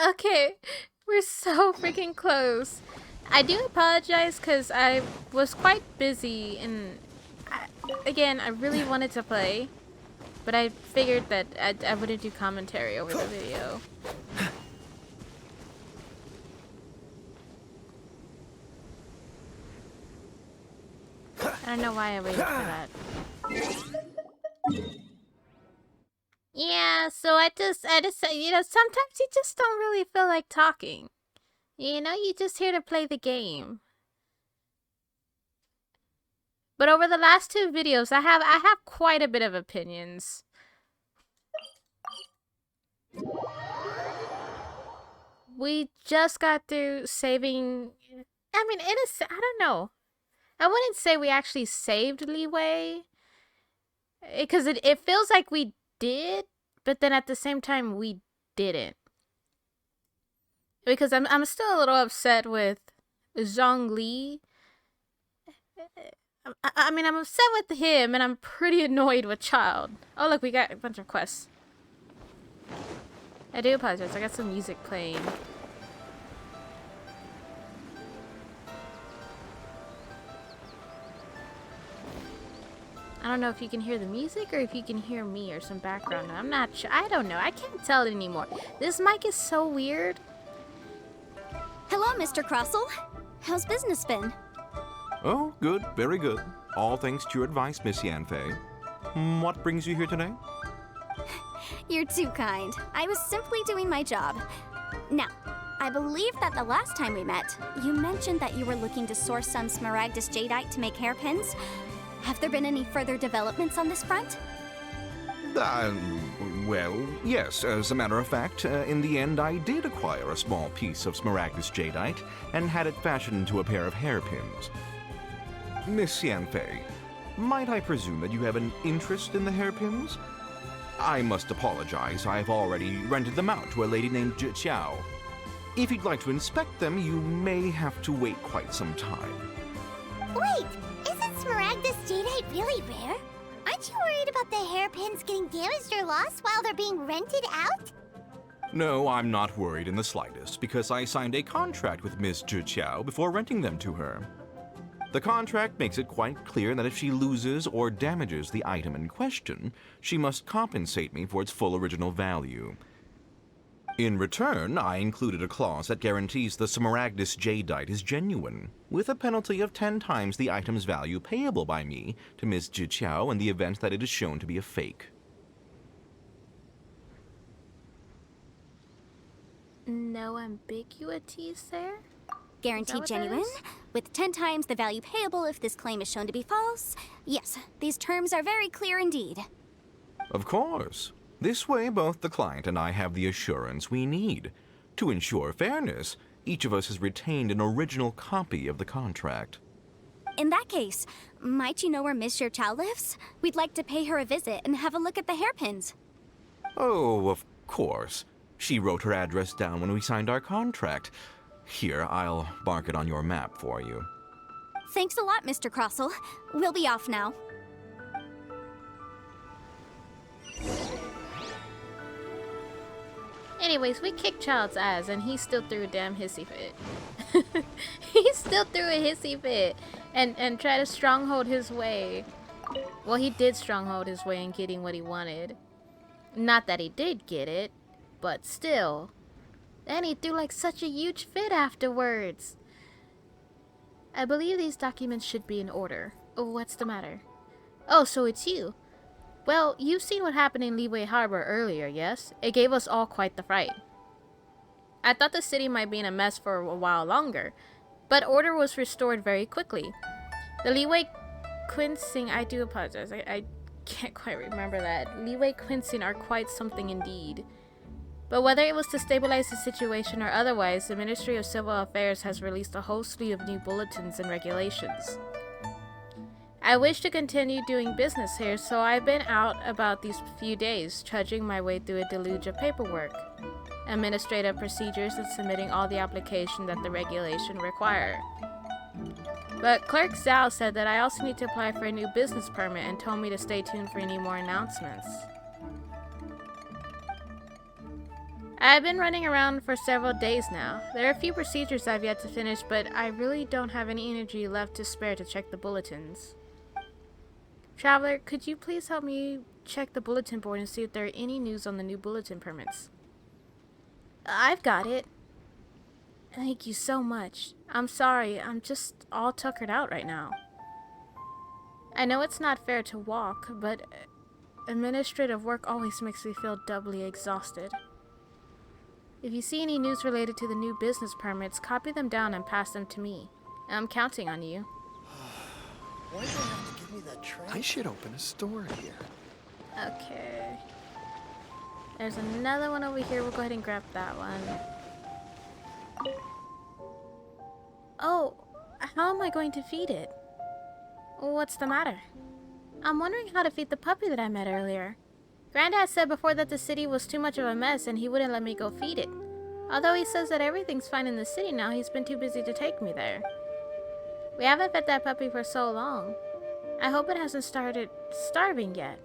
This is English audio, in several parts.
Okay, we're so freaking close. I do apologize because I was quite busy and again, I really wanted to play, but I figured that I wouldn't do commentary over the video. I don't know why I waited for that. Yeah, so I just, sometimes you just don't really feel like talking. You're just here to play the game. But over the last two videos, I have quite a bit of opinions. We just got through saving. I mean, I don't know. I wouldn't say we actually saved Leeway, because it feels like we did, but then at the same time we didn't. Because I'm still a little upset with Zhongli. I mean, I'm upset with him, and I'm pretty annoyed with Child. Oh, look, we got a bunch of quests. I do apologize. I got some music playing. I don't know if you can hear the music or if you can hear me or some background. I'm not sure. I don't know. I can't tell it anymore. This mic is so weird. Hello, Mr. Crossell. How's business been? Oh, good. Very good. All thanks to your advice, Miss Yanfei. What brings you here today? You're too kind. I was simply doing my job. Now, I believe that the last time we met, you mentioned that you were looking to source some smaragdus jadeite to make hairpins. Have there been any further developments on this front? Well, yes. As a matter of fact, in the end, I did acquire a small piece of smaragdus jadeite and had it fashioned into a pair of hairpins. Miss Yanfei, might I presume that you have an interest in the hairpins? I must apologize. I've already rented them out to a lady named Zhi. If you'd like to inspect them, you may have to wait quite some time. Wait, isn't smaragdus jadeite really rare? Aren't you worried about the hairpins getting damaged or lost while they're being rented out? No, I'm not worried in the slightest, because I signed a contract with Miss Zhi before renting them to her. The contract makes it quite clear that if she loses or damages the item in question, she must compensate me for its full original value. In return, I included a clause that guarantees the smaragdus jadeite is genuine, with a penalty of 10 times the item's value payable by me to Ms. Zhi in the event that it is shown to be a fake. No ambiguities there? Guaranteed genuine, with 10 times the value payable if this claim is shown to be false. Yes, these terms are very clear indeed. Of course. This way, both the client and I have the assurance we need. To ensure fairness, each of us has retained an original copy of the contract. In that case, might you know where Miss Zhi lives? We'd like to pay her a visit and have a look at the hairpins. Oh, of course. She wrote her address down when we signed our contract. Here, I'll mark it on your map for you. Thanks a lot, Mr. Crossell. We'll be off now. Anyways, we kicked Child's ass and he still threw a damn hissy fit. He still threw a hissy fit and tried to stronghold his way. Well, he did stronghold his way in getting what he wanted. Not that he did get it, but still. And he threw like such a huge fit afterwards. I believe these documents should be in order. Oh, what's the matter? Oh, so it's you. Well, you've seen what happened in Leeway Harbor earlier, yes? It gave us all quite the fright. I thought the city might be in a mess for a while longer, but order was restored very quickly. The Leeway Quinsing, I do apologize, I can't quite remember that. Leeway Quinsing are quite something indeed. But whether it was to stabilize the situation or otherwise, the Ministry of Civil Affairs has released a whole slew of new bulletins and regulations. I wish to continue doing business here, so I've been out about these few days, trudging my way through a deluge of paperwork, administrative procedures, and submitting all the application that the regulation require. But Clerk Zhao said that I also need to apply for a new business permit and told me to stay tuned for any more announcements. I've been running around for several days now. There are a few procedures I've yet to finish, but I really don't have any energy left to spare to check the bulletins. Traveler, could you please help me check the bulletin board and see if there are any news on the new bulletin permits? I've got it. Thank you so much. I'm sorry, I'm just all tuckered out right now. I know it's not fair to walk, but administrative work always makes me feel doubly exhausted. If you see any news related to the new business permits, copy them down and pass them to me. I'm counting on you. Why do they have to give me that train? I should open a store here. Okay. There's another one over here. We'll go ahead and grab that one. Oh, how am I going to feed it? What's the matter? I'm wondering how to feed the puppy that I met earlier. Granddad said before that the city was too much of a mess and he wouldn't let me go feed it. Although he says that everything's fine in the city now, he's been too busy to take me there. We haven't fed that puppy for so long. I hope it hasn't started starving yet.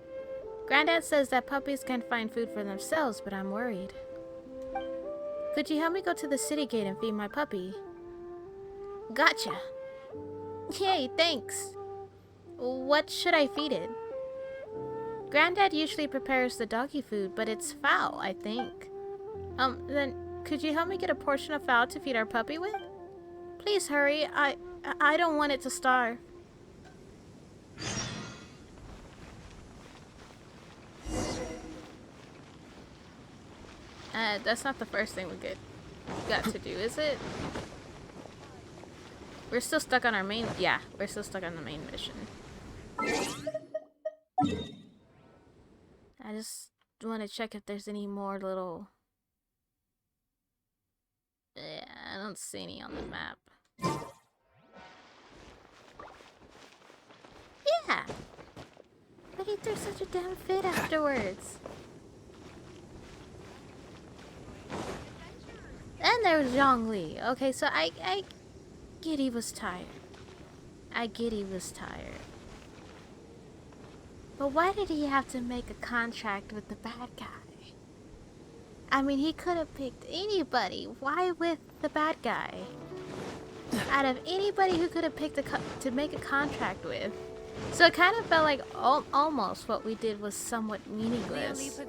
Granddad says that puppies can find food for themselves, but I'm worried. Could you help me go to the city gate and feed my puppy? Gotcha. Yay, thanks. What should I feed it? Granddad usually prepares the doggy food, but it's fowl, I think. Then could you help me get a portion of fowl to feed our puppy with? Please hurry. I don't want it to starve. That's not the first thing we got to do, is it? We're still stuck on our main... Yeah, we're still stuck on the main mission. I just want to check if there's any more little... Yeah, I don't see any on the map. Yeah! But he threw such a damn fit afterwards. And there was Zhongli. Okay, so I get he was tired. I get he was tired. But why did he have to make a contract with the bad guy? I mean, he could have picked anybody. Why with the bad guy? Out of anybody who could have picked to make a contract with. So it kind of felt like almost what we did was somewhat meaningless.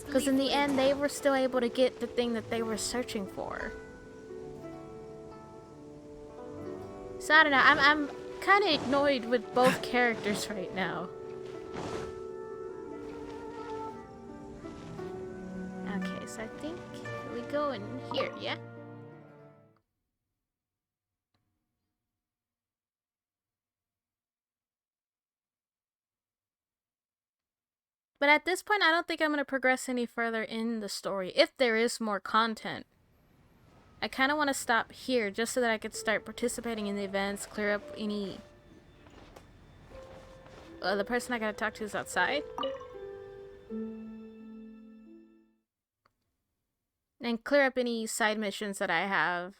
Because in the end, they were still able to get the thing that they were searching for. So I don't know. I'm kind of annoyed with both characters right now. Okay, so I think we go in here, yeah? But at this point, I don't think I'm going to progress any further in the story, if there is more content. I kind of want to stop here, just so that I could start participating in the events, clear up any... the person I gotta talk to is outside. And clear up any side missions that I have.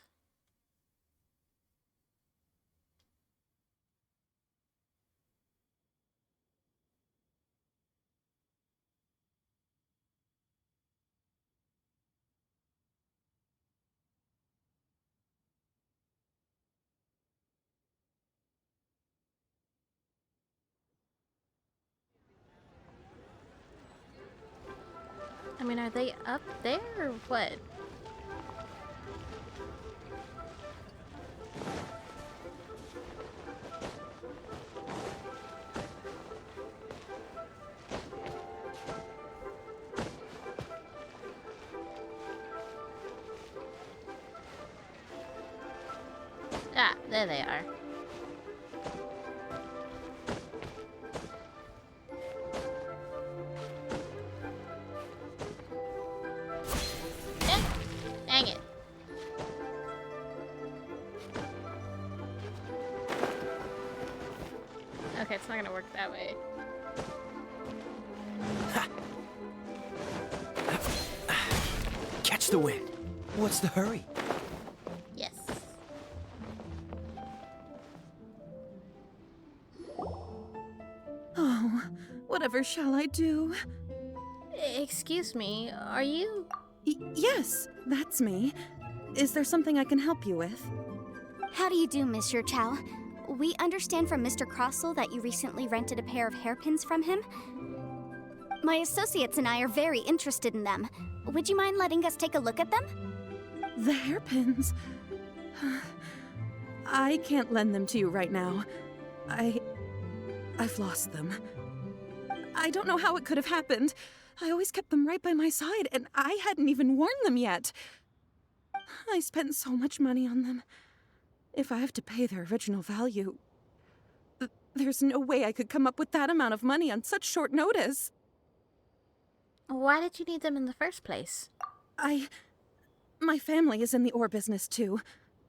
I mean, are they up there or what? Ah, there they are. Dang it. Okay, it's not gonna work that way. Catch the wind. What's the hurry? Yes. Oh, whatever shall I do? Excuse me, are you... Yes, that's me. Is there something I can help you with? How do you do, Monsieur Chow? We understand from Mr. Crossell that you recently rented a pair of hairpins from him. My associates and I are very interested in them. Would you mind letting us take a look at them? The hairpins. I can't lend them to you right now. I've lost them. I don't know how it could have happened. I always kept them right by my side, and I hadn't even worn them yet. I spent so much money on them. If I have to pay their original value, there's no way I could come up with that amount of money on such short notice. Why did you need them in the first place? My family is in the ore business too,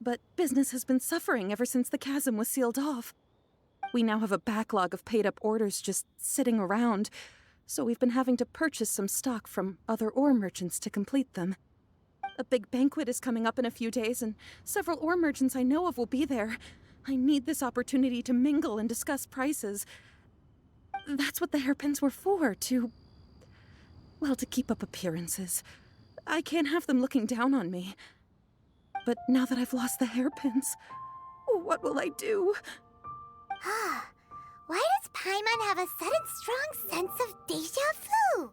but business has been suffering ever since the chasm was sealed off. We now have a backlog of paid-up orders just sitting around, so we've been having to purchase some stock from other ore merchants to complete them. A big banquet is coming up in a few days, and several ore merchants I know of will be there. I need this opportunity to mingle and discuss prices. That's what the hairpins were for, to keep up appearances. I can't have them looking down on me. But now that I've lost the hairpins, what will I do? Why does Paimon have a sudden strong sense of deja vu?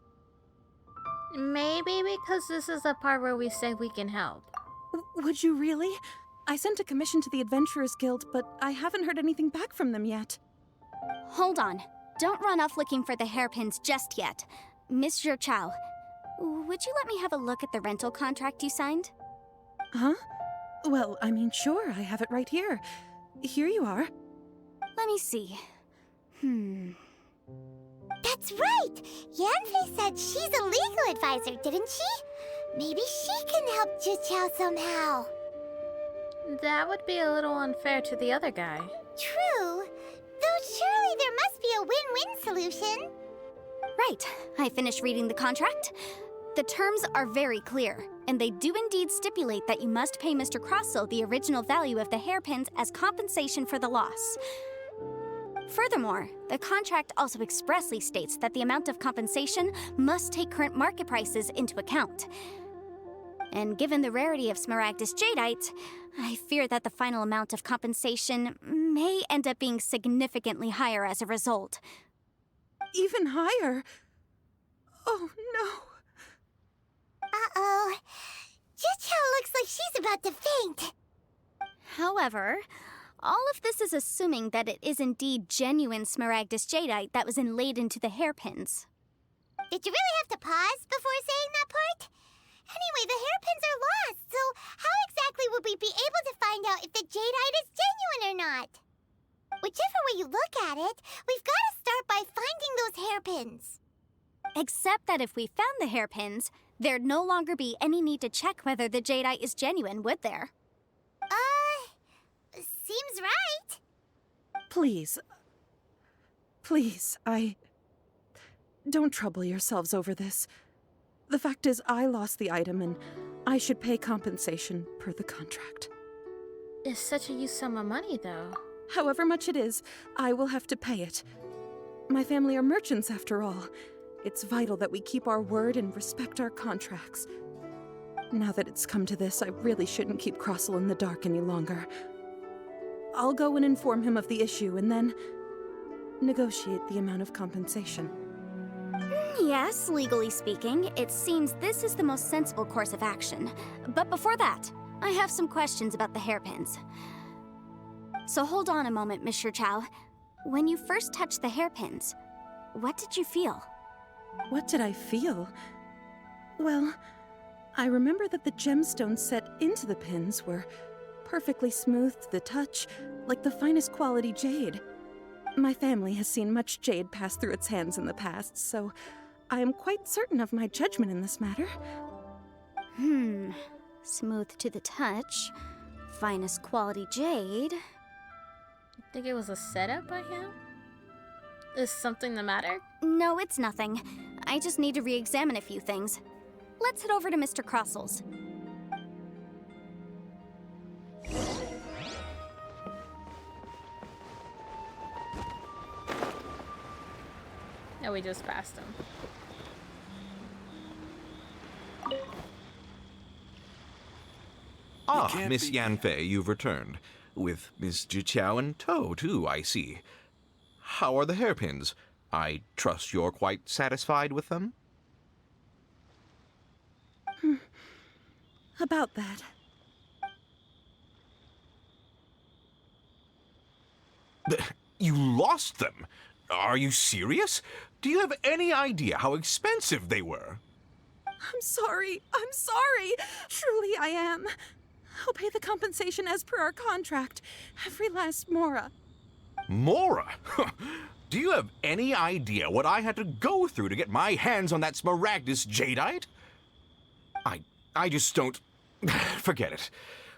Maybe because this is the part where we said we can help. Would you really? I sent a commission to the Adventurers Guild, but I haven't heard anything back from them yet. Hold on. Don't run off looking for the hairpins just yet. Monsieur Chow, would you let me have a look at the rental contract you signed? Huh? Well, I mean, sure, I have it right here. Here you are. Let me see. That's right! Yanfei said she's a legal advisor, didn't she? Maybe she can help Juqiao somehow. That would be a little unfair to the other guy. True. Though surely there must be a win-win solution. Right. I finished reading the contract. The terms are very clear, and they do indeed stipulate that you must pay Mr. Crossell the original value of the hairpins as compensation for the loss. Furthermore, the contract also expressly states that the amount of compensation must take current market prices into account. And given the rarity of Smaragdus jadeite, I fear that the final amount of compensation may end up being significantly higher as a result. Even higher? Oh, no. Uh-oh. Juqiao looks like she's about to faint. However, all of this is assuming that it is indeed genuine Smaragdus jadeite that was inlaid into the hairpins. Did you really have to pause before saying that part? Anyway, the hairpins are lost, so how exactly would we be able to find out if the jadeite is genuine or not? Whichever way you look at it, we've got to start by finding those hairpins. Except that if we found the hairpins, there'd no longer be any need to check whether the jadeite is genuine, would there? Seems right. Please. Please, don't trouble yourselves over this. The fact is, I lost the item, and I should pay compensation per the contract. It's such a huge sum of money, though. However much it is, I will have to pay it. My family are merchants, after all. It's vital that we keep our word and respect our contracts. Now that it's come to this, I really shouldn't keep Crossell in the dark any longer. I'll go and inform him of the issue and then negotiate the amount of compensation. Yes, legally speaking, it seems this is the most sensible course of action. But before that, I have some questions about the hairpins. So hold on a moment, Monsieur Chow. When you first touched the hairpins, what did you feel? What did I feel? Well, I remember that the gemstones set into the pins were perfectly smooth to the touch, like the finest quality jade. My family has seen much jade pass through its hands in the past, so I am quite certain of my judgment in this matter. Smooth to the touch, finest quality jade. You think it was a setup by him? Is something the matter? No, it's nothing. I just need to re-examine a few things. Let's head over to Mr. Crossell's. No, we just passed him. Ah, Miss Yanfei, you've returned. With Miss Jiqiao in tow, too, I see. How are the hairpins? I trust you're quite satisfied with them? About that. You lost them? Are you serious? Do you have any idea how expensive they were? I'm sorry. I'm sorry. Truly I am. I'll pay the compensation as per our contract. Every last mora. Mora? Do you have any idea what I had to go through to get my hands on that Smaragdus jadeite? I just don't... Forget it.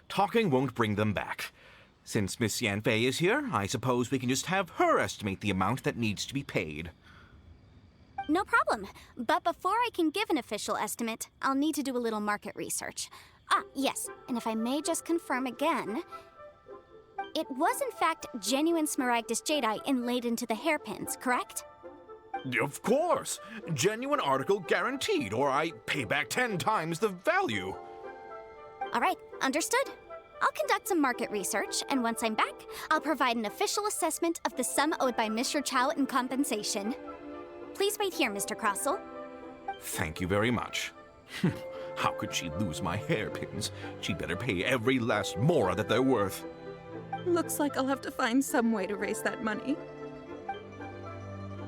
Talking won't bring them back. Since Miss Yanfei is here, I suppose we can just have her estimate the amount that needs to be paid. No problem. But before I can give an official estimate, I'll need to do a little market research. Ah, yes, and if I may just confirm again, it was in fact genuine Smaragdus jadeite inlaid into the hairpins, correct? Of course! Genuine article guaranteed, or I pay back 10 times the value. All right, understood. I'll conduct some market research, and once I'm back, I'll provide an official assessment of the sum owed by Mr. Chow in compensation. Please wait here, Mr. Crossell. Thank you very much. How could she lose my hairpins? She'd better pay every last mora that they're worth. Looks like I'll have to find some way to raise that money.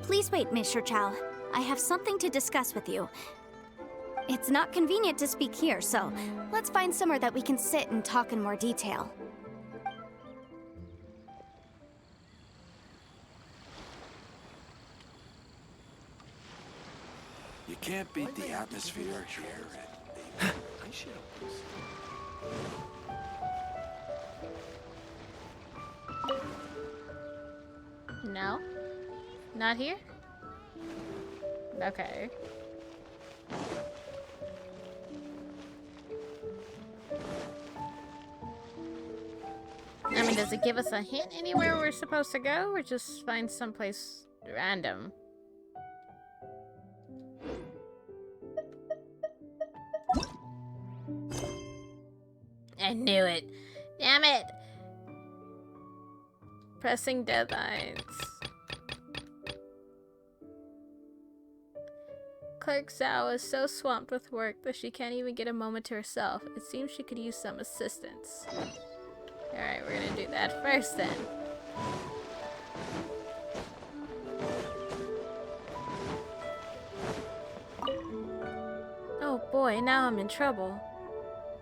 Please wait, Mr. Chow. I have something to discuss with you. It's not convenient to speak here, so let's find somewhere that we can sit and talk in more detail. You can't beat the atmosphere here. I should No? Not here? Okay. I mean, does it give us a hint anywhere we're supposed to go, or just find someplace random? I knew it. Damn it! Pressing deadlines. Clerk Zhao is so swamped with work that she can't even get a moment to herself. It seems she could use some assistance. Alright, we're gonna do that first then. Oh boy, now I'm in trouble.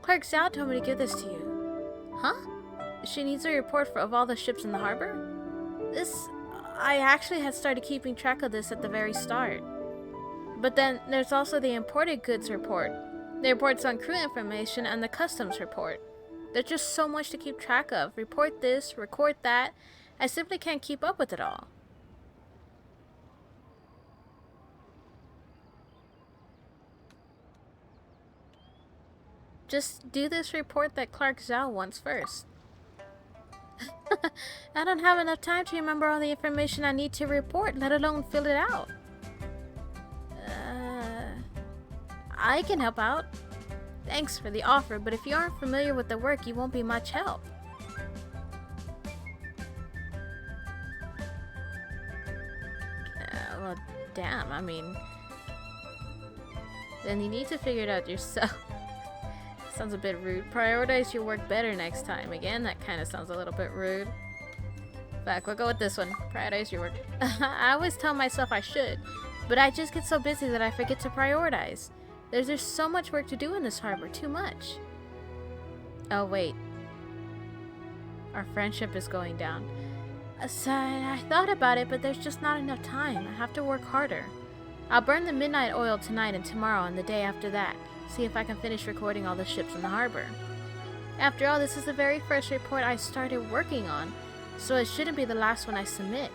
Clerk Zhao told me to give this to you. Huh? She needs a report of all the ships in the harbor? I actually had started keeping track of this at the very start. But then there's also the imported goods report, the reports on crew information, and the customs report. There's just so much to keep track of. Report this, record that. I simply can't keep up with it all. Just do this report that Clark Zhao wants first. I don't have enough time to remember all the information I need to report, let alone fill it out. I can help out. Thanks for the offer, but if you aren't familiar with the work, you won't be much help. Well, damn, I mean... Then you need to figure it out yourself. Sounds a bit rude. Prioritize your work better next time. Again, that kind of sounds a little bit rude. Fuck, we'll go with this one. Prioritize your work. I always tell myself I should, but I just get so busy that I forget to prioritize. There's so much work to do in this harbor. Too much. Oh, wait. Our friendship is going down. Aside, I thought about it, but there's just not enough time. I have to work harder. I'll burn the midnight oil tonight and tomorrow and the day after that. See if I can finish recording all the ships in the harbor. After all, this is the very first report I started working on, so it shouldn't be the last one I submit.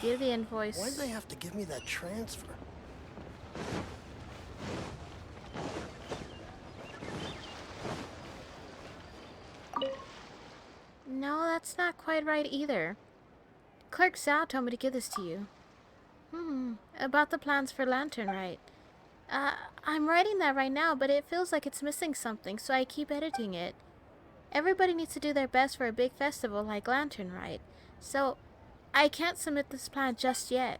Give the invoice. Why'd they have to give me that transfer? No, that's not quite right either. Clerk Zhao told me to give this to you. About the plans for Lantern, right? I'm writing that right now, but it feels like it's missing something, so I keep editing it. Everybody needs to do their best for a big festival like Lantern Rite, so I can't submit this plan just yet.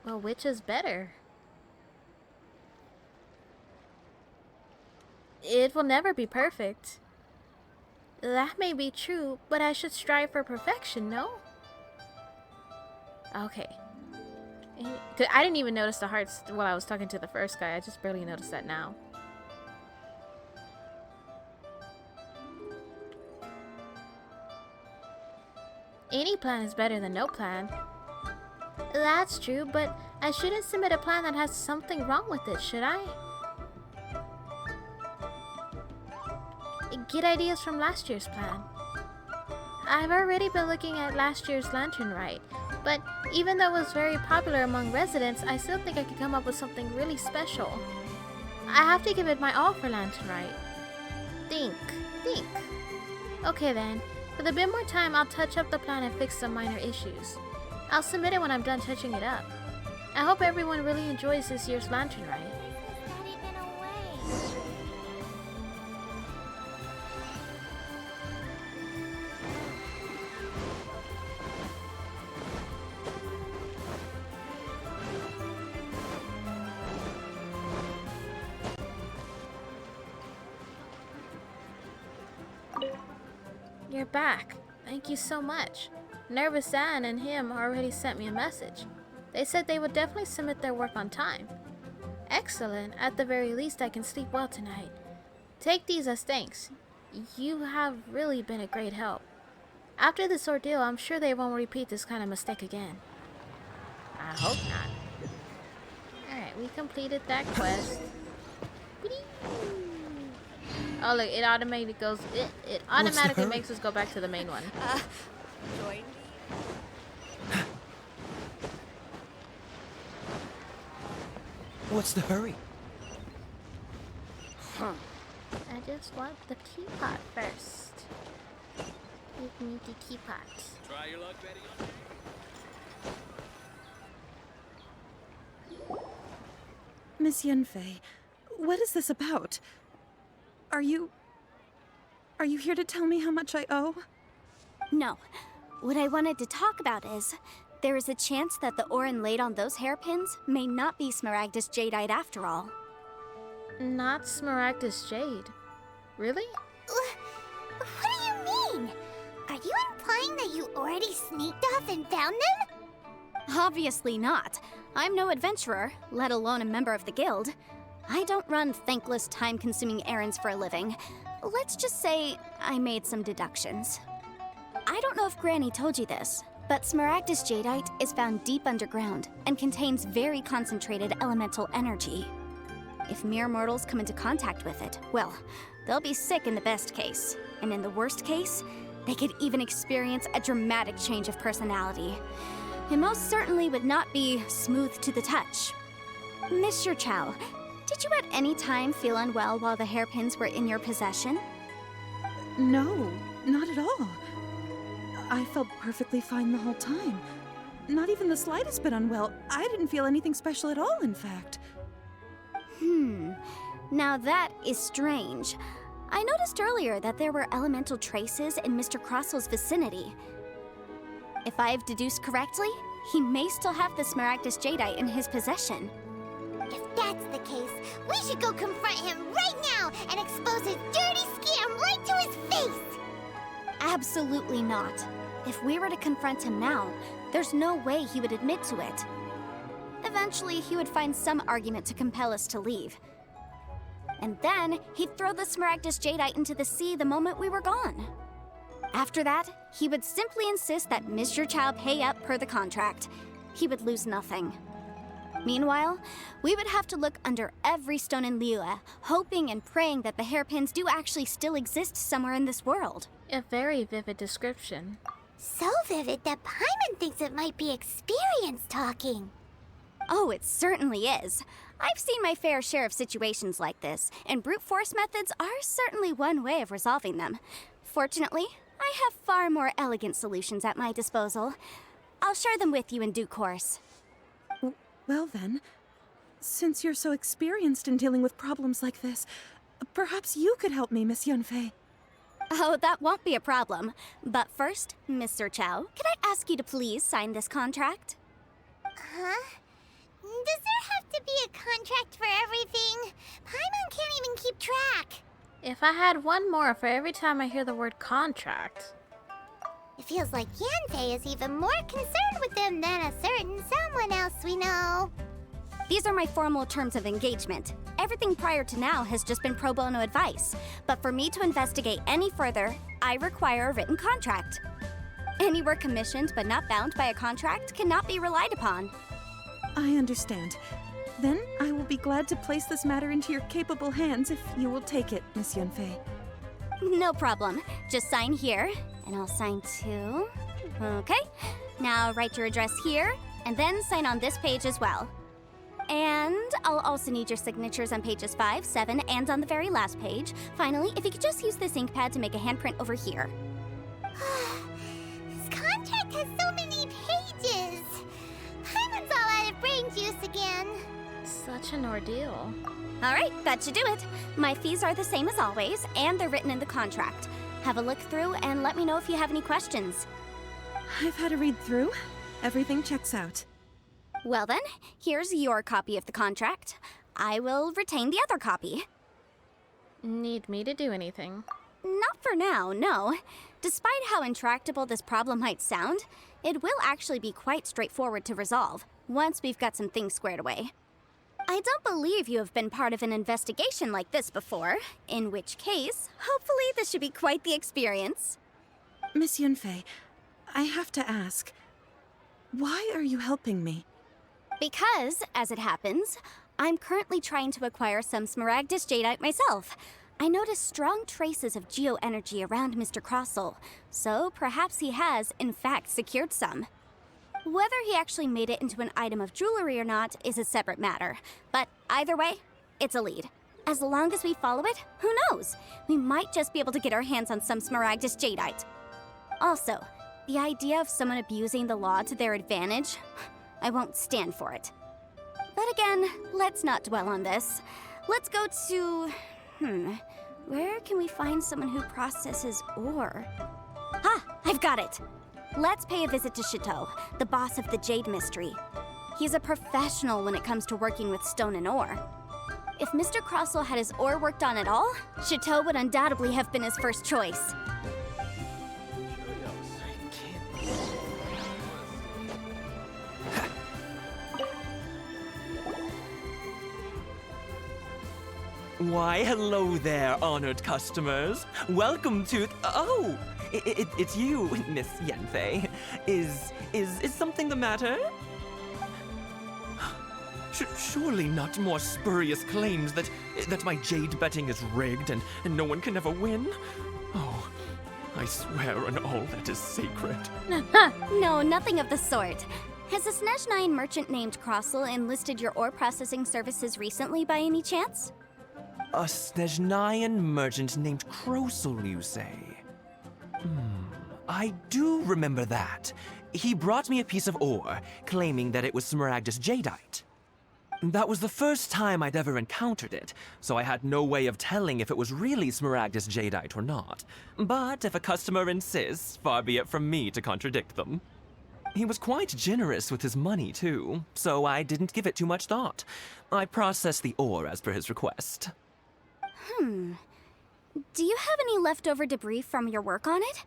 Well, which is better? It will never be perfect. That may be true, but I should strive for perfection, no? Okay. I didn't even notice the hearts while I was talking to the first guy. I just barely noticed that now. Any plan is better than no plan. That's true, but I shouldn't submit a plan that has something wrong with it, should I? Get ideas from last year's plan. I've already been looking at last year's Lantern Rite, but even though it was very popular among residents, I still think I could come up with something really special. I have to give it my all for Lantern Rite. Think. Okay then, with a bit more time, I'll touch up the plan and fix some minor issues. I'll submit it when I'm done touching it up. I hope everyone really enjoys this year's Lantern Rite. Not even away. You're back. Thank you so much. Nervous Ann and him already sent me a message. They said they would definitely submit their work on time. Excellent. At the very least, I can sleep well tonight. Take these as thanks. You have really been a great help. After this ordeal, I'm sure they won't repeat this kind of mistake again. I hope not. Alright, we completed that quest. Oh look, it automatically goes. It automatically makes us go back to the main one. Join me. What's the hurry? I just want the teapot first. Give me the teapot. Try your luck, Betty. Miss Yunfei, what is this about? Are you here to tell me how much I owe? No. What I wanted to talk about is, there is a chance that the Orin laid on those hairpins may not be Smaragdus Jadeite after all. Not Smaragdus Jade. Really? What do you mean? Are you implying that you already sneaked off and found them? Obviously not. I'm no adventurer, let alone a member of the guild. I don't run thankless, time-consuming errands for a living. Let's just say I made some deductions. I don't know if Granny told you this, but Smaragdus Jadeite is found deep underground and contains very concentrated elemental energy. If mere mortals come into contact with it, well, they'll be sick in the best case. And in the worst case, they could even experience a dramatic change of personality. It most certainly would not be smooth to the touch. Mr. Chow, did you at any time feel unwell while the hairpins were in your possession? No, not at all. I felt perfectly fine the whole time. Not even the slightest bit unwell. I didn't feel anything special at all, in fact. Now that is strange. I noticed earlier that there were elemental traces in Mr. Crossel's vicinity. If I've deduced correctly, he may still have the Smaragdus Jadeite in his possession. If that's the case, we should go confront him right now and expose his dirty scam right to his face! Absolutely not. If we were to confront him now, there's no way he would admit to it. Eventually, he would find some argument to compel us to leave. And then, he'd throw the Smaragdus Jadeite into the sea the moment we were gone. After that, he would simply insist that Mr. Chow pay up per the contract. He would lose nothing. Meanwhile, we would have to look under every stone in Liyue, hoping and praying that the hairpins do actually still exist somewhere in this world. A very vivid description. So vivid that Paimon thinks it might be experience talking. Oh, it certainly is. I've seen my fair share of situations like this, and brute force methods are certainly one way of resolving them. Fortunately, I have far more elegant solutions at my disposal. I'll share them with you in due course. Well then, since you're so experienced in dealing with problems like this, perhaps you could help me, Miss Yunfei. Oh, that won't be a problem. But first, Mr. Chow, can I ask you to please sign this contract? Huh? Does there have to be a contract for everything? Paimon can't even keep track. If I had one more for every time I hear the word contract. It feels like Yanfei is even more concerned with them than a certain someone else we know. These are my formal terms of engagement. Everything prior to now has just been pro bono advice. But for me to investigate any further, I require a written contract. Any work commissioned but not bound by a contract cannot be relied upon. I understand. Then I will be glad to place this matter into your capable hands if you will take it, Miss Yunfei. No problem. Just sign here, and I'll sign too. Okay. Now write your address here, and then sign on this page as well. And I'll also need your signatures on pages 5, 7, and on the very last page. Finally, if you could just use this ink pad to make a handprint over here. This contract has so many pages. Paimon's all out of brain juice again. Such an ordeal. All right, that should do it. My fees are the same as always, and they're written in the contract. Have a look through and let me know if you have any questions. I've had a read through. Everything checks out. Well then, here's your copy of the contract. I will retain the other copy. Need me to do anything? Not for now, no. Despite how intractable this problem might sound, it will actually be quite straightforward to resolve, once we've got some things squared away. I don't believe you have been part of an investigation like this before, in which case, hopefully this should be quite the experience. Miss Yunfei, I have to ask, why are you helping me? Because, as it happens, I'm currently trying to acquire some Smaragdus Jadeite myself. I noticed strong traces of geoenergy around Mr. Crossel, so perhaps he has, in fact, secured some. Whether he actually made it into an item of jewelry or not is a separate matter, but either way, it's a lead. As long as we follow it, who knows? We might just be able to get our hands on some Smaragdus Jadeite. Also, the idea of someone abusing the law to their advantage, I won't stand for it. But again, let's not dwell on this. Let's go to... where can we find someone who processes ore? Ah, I've got it! Let's pay a visit to Chateau, the boss of the Jade Mystery. He's a professional when it comes to working with stone and ore. If Mr. Crossel had his ore worked on at all, Chateau would undoubtedly have been his first choice. Why, hello there, honored customers. Welcome to... Oh! It's you, Miss Yanfei. Is something the matter? Surely not more spurious claims that my jade betting is rigged and no one can ever win? Oh, I swear on all that is sacred. No, nothing of the sort. Has a Snezhnine merchant named Crossel enlisted your ore processing services recently by any chance? A Snezhnine merchant named Crossel, you say? I do remember that. He brought me a piece of ore, claiming that it was Smaragdus Jadeite. That was the first time I'd ever encountered it, so I had no way of telling if it was really Smaragdus Jadeite or not. But if a customer insists, far be it from me to contradict them. He was quite generous with his money, too, so I didn't give it too much thought. I processed the ore as per his request. Do you have any leftover debris from your work on it?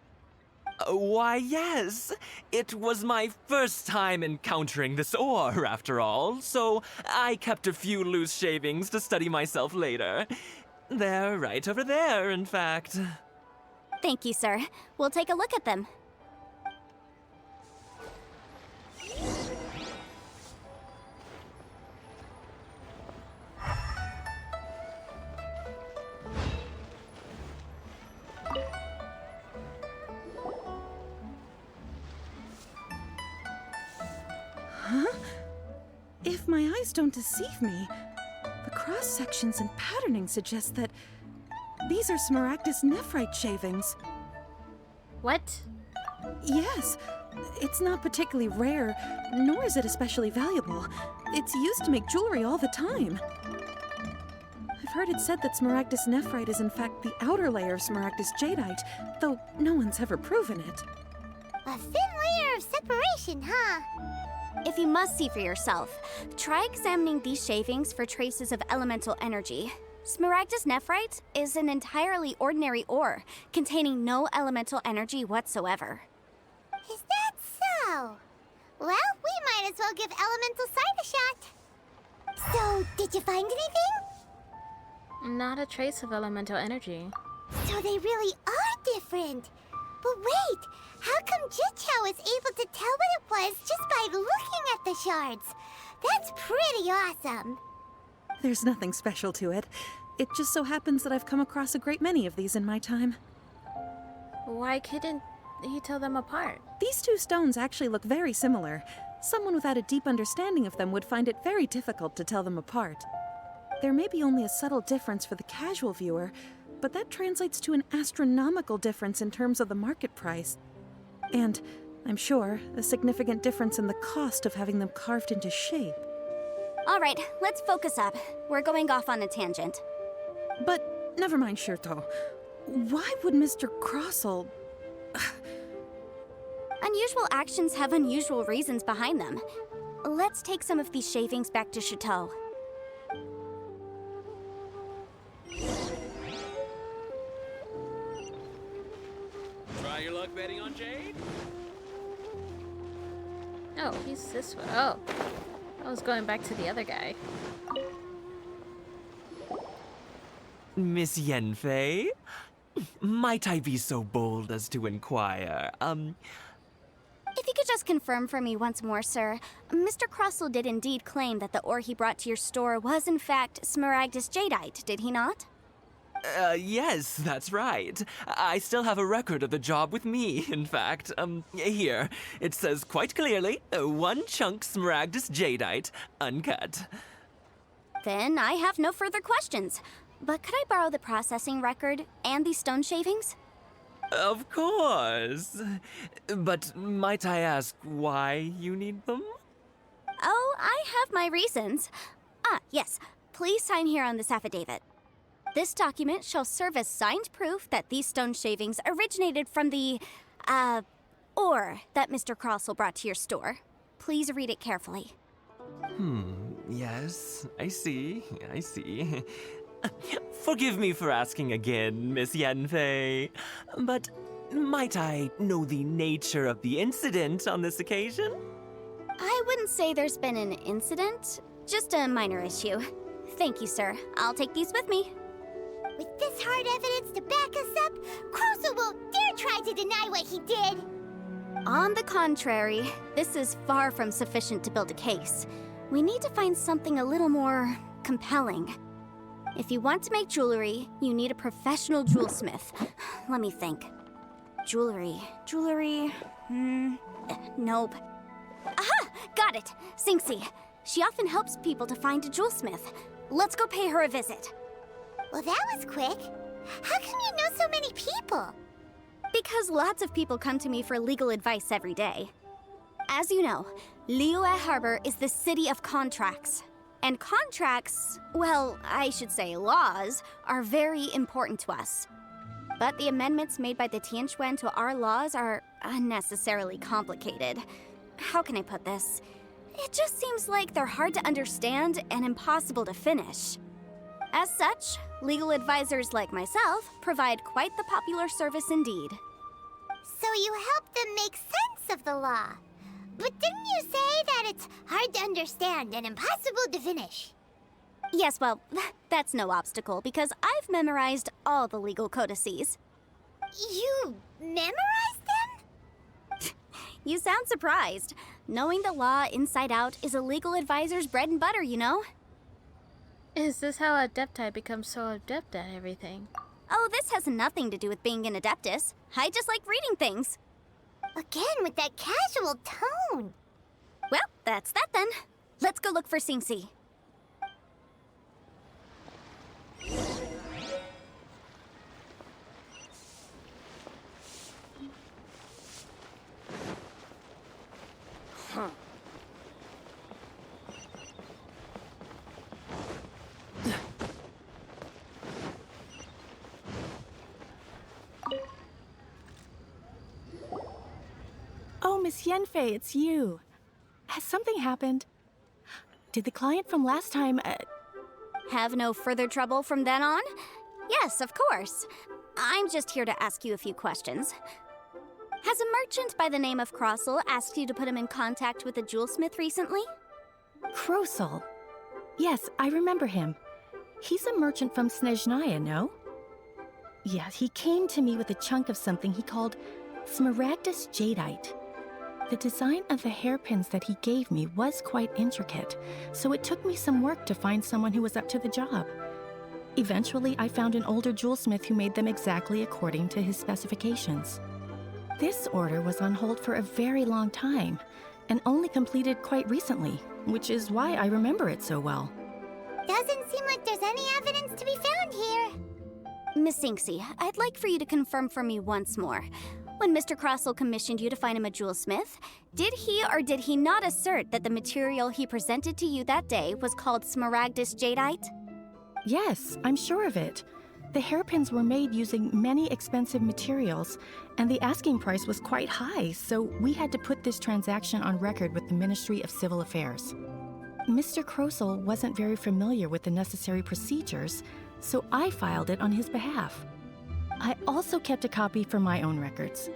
Why, yes. It was my first time encountering this ore, after all, so I kept a few loose shavings to study myself later. They're right over there, in fact. Thank you, sir. We'll take a look at them. If my eyes don't deceive me, the cross-sections and patterning suggest that these are Smaragdus nephrite shavings. What? Yes. It's not particularly rare, nor is it especially valuable. It's used to make jewelry all the time. I've heard it said that Smaragdus nephrite is in fact the outer layer of Smaragdus jadeite, though no one's ever proven it. A thin layer of separation, huh? If you must see for yourself, try examining these shavings for traces of elemental energy. Smaragdus nephrite is an entirely ordinary ore, containing no elemental energy whatsoever. Is that so? Well, we might as well give elemental sight a shot. So, did you find anything? Not a trace of elemental energy. So they really are different. But wait, how come Jichao was able to tell what it was just by looking at the shards? That's pretty awesome. There's nothing special to it. It just so happens that I've come across a great many of these in my time. Why couldn't he tell them apart? These two stones actually look very similar. Someone without a deep understanding of them would find it very difficult to tell them apart. There may be only a subtle difference for the casual viewer, but that translates to an astronomical difference in terms of the market price. And, I'm sure, a significant difference in the cost of having them carved into shape. All right, let's focus up. We're going off on a tangent. But never mind, Shirto. Why would Mr. Crossell... Unusual actions have unusual reasons behind them. Let's take some of these shavings back to Chateau. Try your luck betting on Jade? Oh, he's this way. Oh. I was going back to the other guy. Miss Yenfei? Might I be so bold as to inquire, If you could just confirm for me once more, sir. Mr. Crossell did indeed claim that the ore he brought to your store was in fact Smaragdus jadeite, did he not? Yes, that's right. I still have a record of the job with me, in fact. Here. It says quite clearly, 1 chunk Smaragdus jadeite, uncut. Then I have no further questions. But could I borrow the processing record and these stone shavings? Of course. But might I ask why you need them? Oh, I have my reasons. Ah, yes. Please sign here on this affidavit. This document shall serve as signed proof that these stone shavings originated from the, ore that Mr. Crossell brought to your store. Please read it carefully. Yes, I see. Forgive me for asking again, Miss Yanfei, but might I know the nature of the incident on this occasion? I wouldn't say there's been an incident, just a minor issue. Thank you, sir. I'll take these with me. With this hard evidence to back us up, Crossell won't dare try to deny what he did. On the contrary, this is far from sufficient to build a case. We need to find something a little more compelling. If you want to make jewelry, you need a professional jewelsmith. Let me think. Jewelry. Nope. Aha! Got it! Singxi. She often helps people to find a jewelsmith. Let's go pay her a visit. Well, that was quick. How come you know so many people? Because lots of people come to me for legal advice every day. As you know, Liyue Harbor is the city of contracts. And contracts, well, I should say laws, are very important to us. But the amendments made by the Tianquan to our laws are unnecessarily complicated. How can I put this? It just seems like they're hard to understand and impossible to finish. As such, legal advisors like myself provide quite the popular service indeed. So you help them make sense of the law. But didn't you say that it's hard to understand and impossible to finish? Yes, well, that's no obstacle because I've memorized all the legal codices. You memorized them? You sound surprised. Knowing the law inside out is a legal advisor's bread and butter, you know? Is this how Adepti becomes so adept at everything? Oh, this has nothing to do with being an adeptus. I just like reading things. Again, with that casual tone. Well, that's that then. Let's go look for Singxi. Oh, Miss Yenfei, it's you. Has something happened? Did the client from last time, Have no further trouble from then on? Yes, of course. I'm just here to ask you a few questions. Has a merchant by the name of Crossel asked you to put him in contact with a jewelsmith recently? Krosel? Yes, I remember him. He's a merchant from Snezhnaya, no? Yeah, he came to me with a chunk of something he called Smaragdus Jadeite. The design of the hairpins that he gave me was quite intricate, so it took me some work to find someone who was up to the job. Eventually, I found an older jewelsmith who made them exactly according to his specifications. This order was on hold for a very long time, and only completed quite recently, which is why I remember it so well. Doesn't seem like there's any evidence to be found here. Miss Inksy, I'd like for you to confirm for me once more. When Mr. Crossel commissioned you to find him a jewelsmith, did he or did he not assert that the material he presented to you that day was called Smaragdus Jadeite? Yes, I'm sure of it. The hairpins were made using many expensive materials, and the asking price was quite high, so we had to put this transaction on record with the Ministry of Civil Affairs. Mr. Crossel wasn't very familiar with the necessary procedures, so I filed it on his behalf. I also kept a copy for my own records.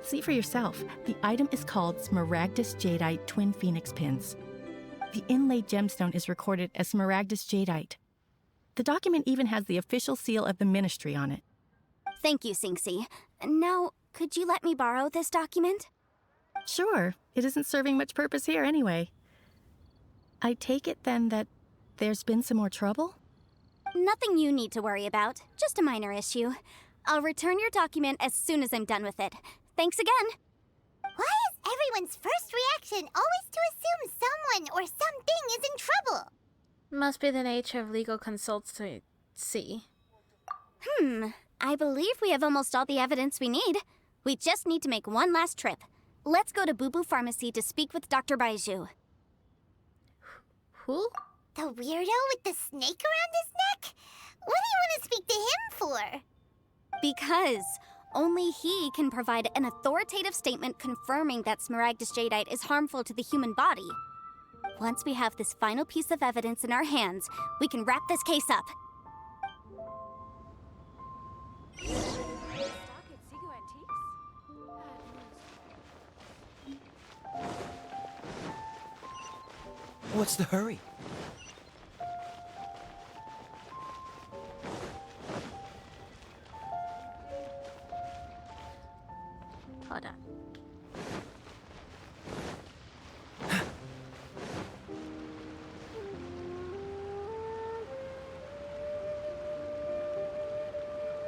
See for yourself, the item is called Smaragdus Jadeite Twin Phoenix Pins. The inlaid gemstone is recorded as Smaragdus Jadeite. The document even has the official seal of the ministry on it. Thank you, Sinksy. Now, could you let me borrow this document? Sure, it isn't serving much purpose here anyway. I take it then that there's been some more trouble? Nothing you need to worry about, just a minor issue. I'll return your document as soon as I'm done with it. Thanks again. Why is everyone's first reaction always to assume someone or something is in trouble? Must be the nature of legal consultancy. I believe we have almost all the evidence we need. We just need to make one last trip. Let's go to Boo Boo Pharmacy to speak with Dr. Baiju. Who? The weirdo with the snake around his neck? What do you want to speak to him for? Because only he can provide an authoritative statement confirming that Smaragdus Jadeite is harmful to the human body. Once we have this final piece of evidence in our hands, we can wrap this case up. What's the hurry? Hold on.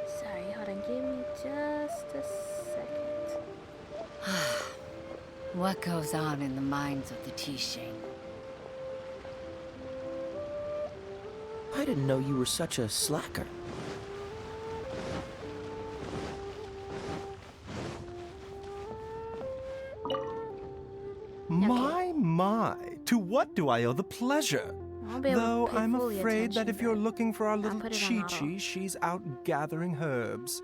Sorry, hold on. Give me just a second. What goes on in the minds of the Tishing? I didn't know you were such a slacker. My, to what do I owe the pleasure? I'll be able to Though pay I'm fully afraid that attention if you're then. looking for our I'll little put it on Chi-Chi, auto. she's out gathering herbs.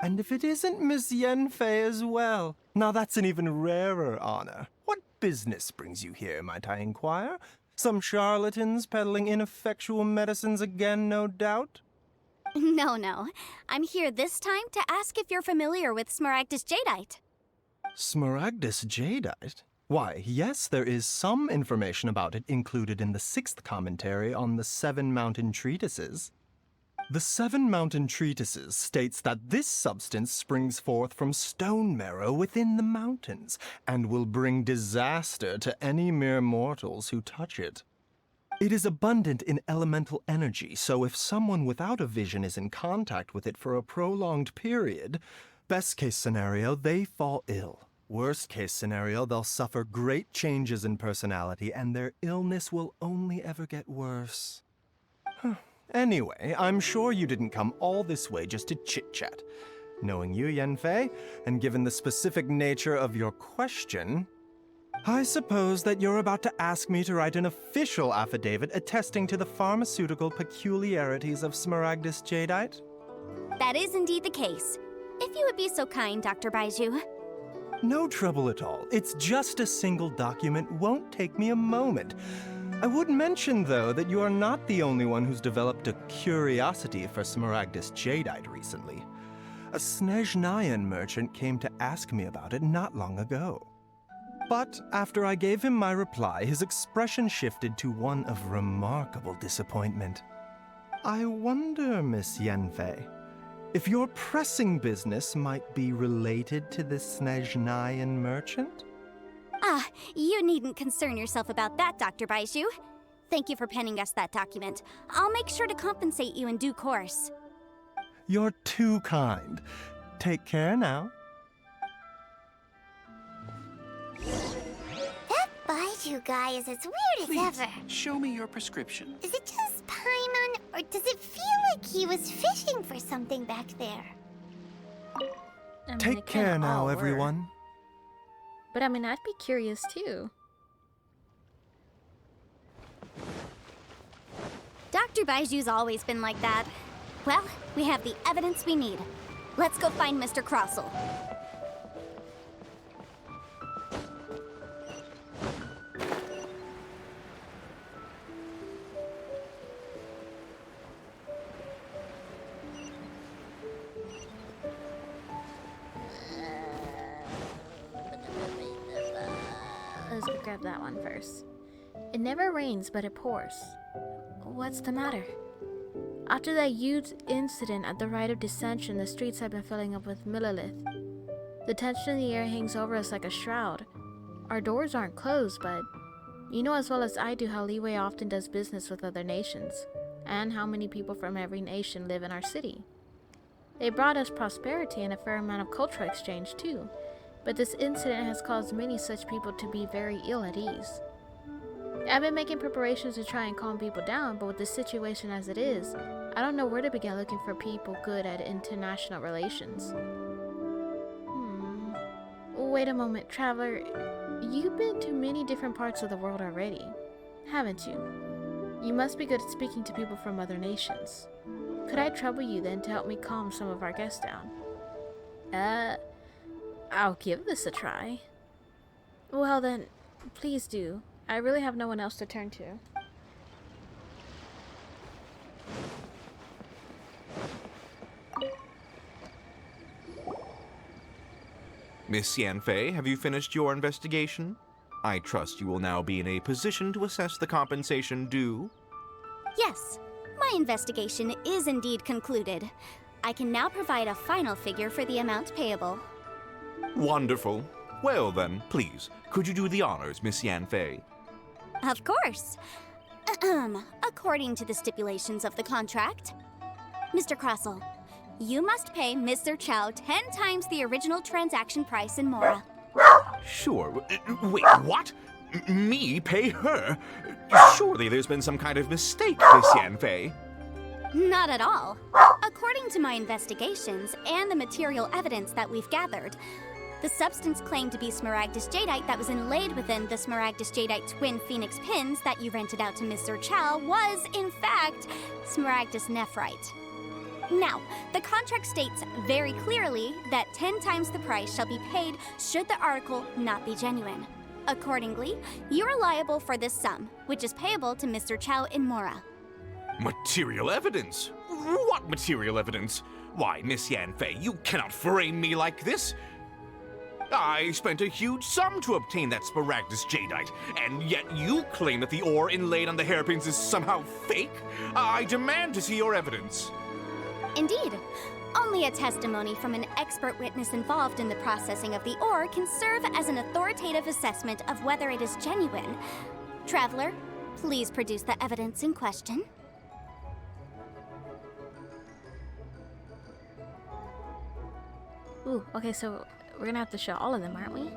And if it isn't Miss Yenfei as well, now that's an even rarer honor. What business brings you here, might I inquire? Some charlatans peddling ineffectual medicines again, no doubt? No. I'm here this time to ask if you're familiar with Smaragdus Jadeite. Smaragdus Jadeite? Why, yes, there is some information about it included in the 6th commentary on the 7 Mountain Treatises. The 7 Mountain Treatises states that this substance springs forth from stone marrow within the mountains, and will bring disaster to any mere mortals who touch it. It is abundant in elemental energy, so if someone without a vision is in contact with it for a prolonged period, best case scenario, they fall ill. Worst case scenario, they'll suffer great changes in personality, and their illness will only ever get worse. Anyway, I'm sure you didn't come all this way just to chit-chat. Knowing you, Yenfei, and given the specific nature of your question, I suppose that you're about to ask me to write an official affidavit attesting to the pharmaceutical peculiarities of Smaragdus jadeite? That is indeed the case. If you would be so kind, Dr. Baiju. No trouble at all. It's just a single document, won't take me a moment. I would mention, though, that you are not the only one who's developed a curiosity for Smaragdus jadeite recently. A Snezhnayan merchant came to ask me about it not long ago. But after I gave him my reply, his expression shifted to one of remarkable disappointment. I wonder, Miss Yanfei, if your pressing business might be related to this Snezhnayan merchant? Ah, you needn't concern yourself about that, Dr. Baiju. Thank you for penning us that document. I'll make sure to compensate you in due course. You're too kind. Take care now. That Baiju guy is as weird as ever. Show me your prescription. Is it just Paimon, or does it feel like he was fishing for something back there? I mean, Take it care kinda now, all were. everyone. But I mean, I'd be curious too. Dr. Baiju's always been like that. Well, we have the evidence we need. Let's go find Mr. Crossel. Let's go grab that one first. It never rains, but it pours. What's the matter? After that huge incident at the Rite of Dissension, the streets have been filling up with millilith. The tension in the air hangs over us like a shroud. Our doors aren't closed, but you know as well as I do how Leeway often does business with other nations, and how many people from every nation live in our city. They brought us prosperity and a fair amount of cultural exchange too, but this incident has caused many such people to be very ill at ease. I've been making preparations to try and calm people down, but with the situation as it is, I don't know where to begin looking for people good at international relations. Wait a moment, Traveler. You've been to many different parts of the world already, haven't you? You must be good at speaking to people from other nations. Could I trouble you then to help me calm some of our guests down? I'll give this a try. Well then, please do. I really have no one else to turn to. Miss Yanfei, have you finished your investigation? I trust you will now be in a position to assess the compensation due. Yes, my investigation is indeed concluded. I can now provide a final figure for the amount payable. Wonderful. Well then, please, could you do the honors, Miss Yanfei? Of course. According to the stipulations of the contract, Mr. Crossel, you must pay Mr. Chow 10 times the original transaction price in Mora. Sure. Wait, what? Me pay her? Surely there's been some kind of mistake, Miss Yanfei. Not at all. According to my investigations and the material evidence that we've gathered, the substance claimed to be Smaragdus jadeite that was inlaid within the Smaragdus jadeite twin phoenix pins that you rented out to Mr. Chow was, in fact, Smaragdus nephrite. Now, the contract states very clearly that 10 times the price shall be paid should the article not be genuine. Accordingly, you are liable for this sum, which is payable to Mr. Chow in Mora. Material evidence? What material evidence? Why, Miss Yanfei, you cannot frame me like this. I spent a huge sum to obtain that Smaragdus jadeite, and yet you claim that the ore inlaid on the hairpins is somehow fake? I demand to see your evidence. Indeed. Only a testimony from an expert witness involved in the processing of the ore can serve as an authoritative assessment of whether it is genuine. Traveler, please produce the evidence in question. Ooh, okay, so we're gonna have to show all of them, aren't we?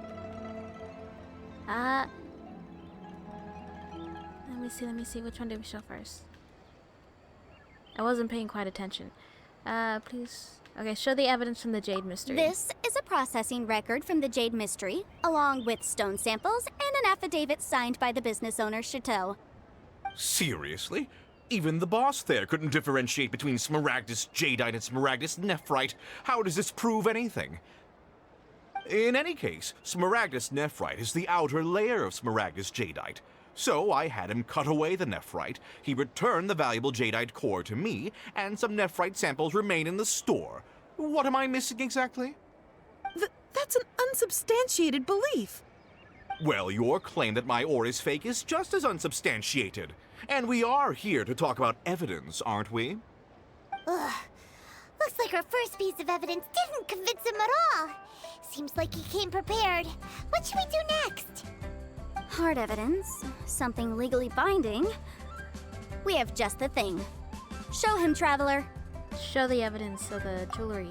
Let me see, which one did we show first? I wasn't paying quite attention. Please Okay, show the evidence from the Jade Mystery. This is a processing record from the Jade Mystery, along with stone samples and an affidavit signed by the business owner, Chateau. Seriously? Even the boss there couldn't differentiate between Smaragdus Jadeite and Smaragdus Nephrite. How does this prove anything? In any case, Smaragdus Nephrite is the outer layer of Smaragdus Jadeite. So I had him cut away the Nephrite, he returned the valuable Jadeite core to me, and some Nephrite samples remain in the store. What am I missing exactly? That's an unsubstantiated belief. Well, your claim that my ore is fake is just as unsubstantiated. And we are here to talk about evidence, aren't we? Ugh. Looks like our first piece of evidence didn't convince him at all. Seems like he came prepared. What should we do next? Hard evidence, something legally binding. We have just the thing. Show him, Traveler. Show the evidence of the jewelry.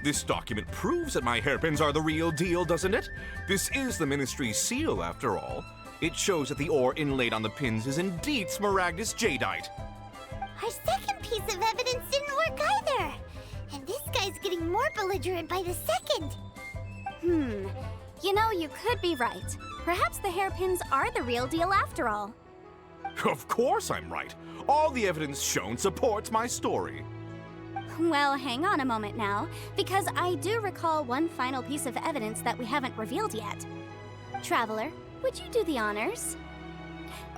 This document proves that my hairpins are the real deal, doesn't it? This is the Ministry's seal, after all. It shows that the ore inlaid on the pins is indeed Smaragdus Jadeite. Our second piece of evidence didn't work either. And this guy's getting more belligerent by the second. You know, you could be right. Perhaps the hairpins are the real deal after all. Of course I'm right. All the evidence shown supports my story. Well, hang on a moment now, because I do recall one final piece of evidence that we haven't revealed yet. Traveler, would you do the honors?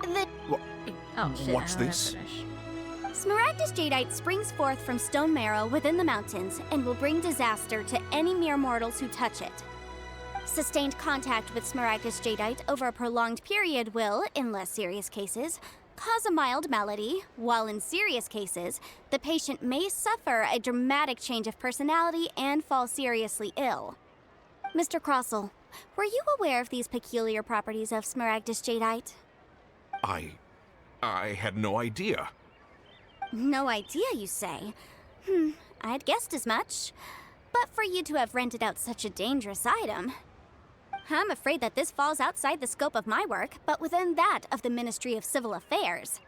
Oh, shit. What's I don't this? have to finish. Smaragdus Jadeite springs forth from stone marrow within the mountains and will bring disaster to any mere mortals who touch it. Sustained contact with Smaragdus Jadeite over a prolonged period will, in less serious cases, cause a mild malady, while in serious cases, the patient may suffer a dramatic change of personality and fall seriously ill. Mr. Crossell, were you aware of these peculiar properties of Smaragdus Jadeite? I had no idea. No idea, you say? I'd guessed as much. But for you to have rented out such a dangerous item... I'm afraid that this falls outside the scope of my work, but within that of the Ministry of Civil Affairs.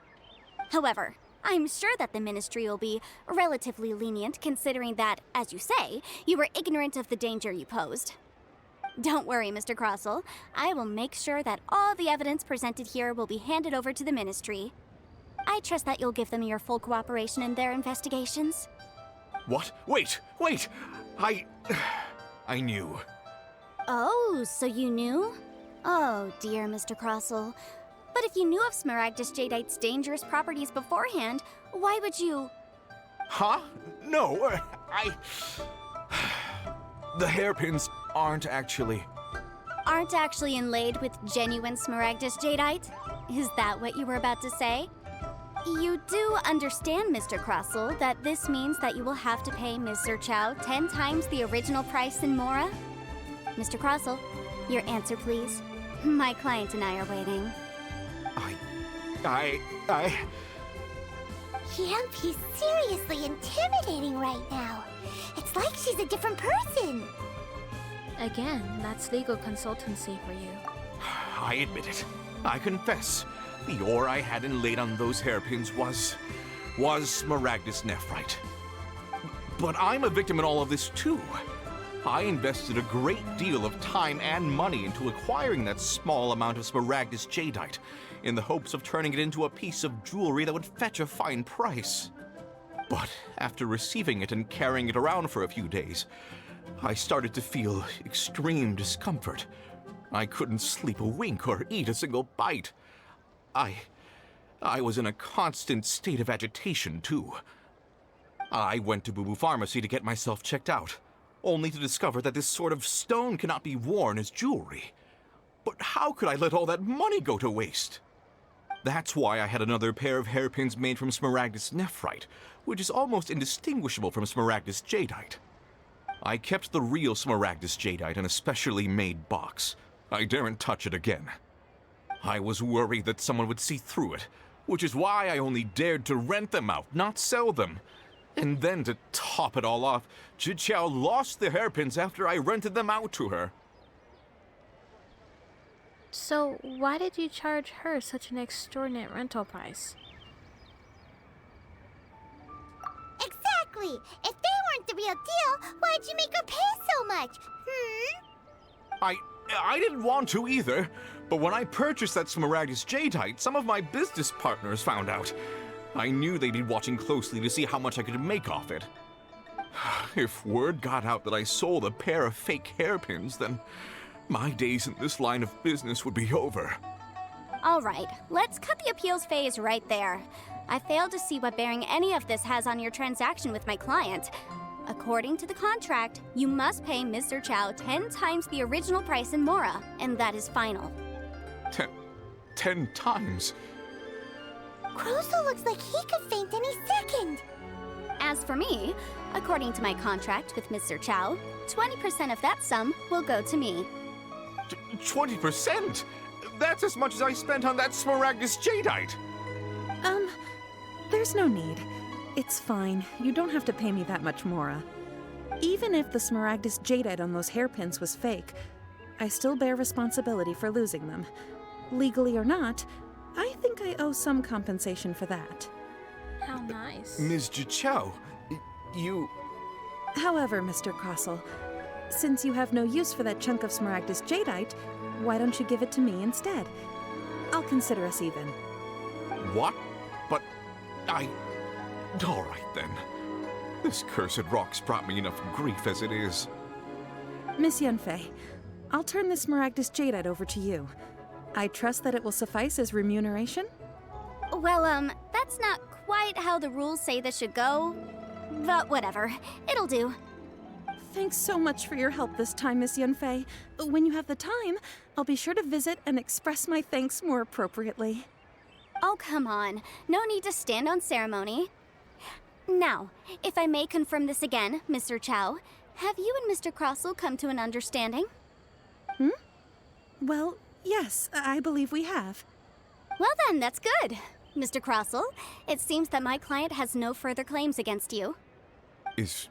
However, I'm sure that the Ministry will be relatively lenient considering that, as you say, you were ignorant of the danger you posed. Don't worry, Mr. Crossell. I will make sure that all the evidence presented here will be handed over to the Ministry. I trust that you'll give them your full cooperation in their investigations. What? Wait! I knew. Oh, so you knew? Oh, dear, Mr. Crossell. But if you knew of Smaragdus Jadeite's dangerous properties beforehand, why would you... Huh? No, The hairpins aren't actually inlaid with genuine Smaragdus Jadeite? Is that what you were about to say? You do understand, Mr. Crossell, that this means that you will have to pay Ms. Zerchow 10 times the original price in Mora? Mr. Crossell, your answer, please. My client and I are waiting. Yep, he's seriously intimidating right now. It's like she's a different person. Again, that's legal consultancy for you. I admit it. I confess. The ore I had inlaid on those hairpins was Smaragdus Nephrite. But I'm a victim in all of this too. I invested a great deal of time and money into acquiring that small amount of Smaragdus Jadeite, in the hopes of turning it into a piece of jewelry that would fetch a fine price. But after receiving it and carrying it around for a few days, I started to feel extreme discomfort. I couldn't sleep a wink or eat a single bite. I was in a constant state of agitation, too. I went to Boo Boo Pharmacy to get myself checked out, only to discover that this sort of stone cannot be worn as jewelry. But how could I let all that money go to waste? That's why I had another pair of hairpins made from Smaragdus Nephrite, which is almost indistinguishable from Smaragdus Jadeite. I kept the real Smaragdus Jadeite in a specially made box. I daren't touch it again. I was worried that someone would see through it, which is why I only dared to rent them out, not sell them. And then to top it all off, Zhiqiao lost the hairpins after I rented them out to her. So, why did you charge her such an extortionate rental price? Exactly! If they weren't the real deal, Why'd you make her pay so much? I didn't want to either, but when I purchased that Smaragdus Jadeite, some of my business partners found out. I knew they'd be watching closely to see how much I could make off it. If word got out that I sold a pair of fake hairpins, then my days in this line of business would be over. All right, let's cut the appeals phase right there. I failed to see what bearing any of this has on your transaction with my client. According to the contract, you must pay Mr. Chow 10 times the original price in Mora, and that is final. 10 times? Croso looks like he could faint any second. As for me, according to my contract with Mr. Chow, 20% of that sum will go to me. 20%? That's as much as I spent on that Smaragdus Jadeite! There's no need. It's fine. You don't have to pay me that much, Mora. Even if the Smaragdus Jadeite on those hairpins was fake, I still bear responsibility for losing them. Legally or not, I think I owe some compensation for that. How nice. Ms. Jichao, you... However, Mr. Crossel, since you have no use for that chunk of Smaragdus Jadeite, why don't you give it to me instead? I'll consider us even. What? But all right then. This cursed rock's brought me enough grief as it is. Miss Yunfei, I'll turn the Smaragdus Jadeite over to you. I trust that it will suffice as remuneration? Well, that's not quite how the rules say this should go. But whatever, it'll do. Thanks so much for your help this time, Miss Yunfei. When you have the time, I'll be sure to visit and express my thanks more appropriately. Oh, come on. No need to stand on ceremony. Now, if I may confirm this again, Mr. Chow, have you and Mr. Crossel come to an understanding? Well, yes, I believe we have. Well then, that's good. Mr. Crossel, it seems that my client has no further claims against you. Is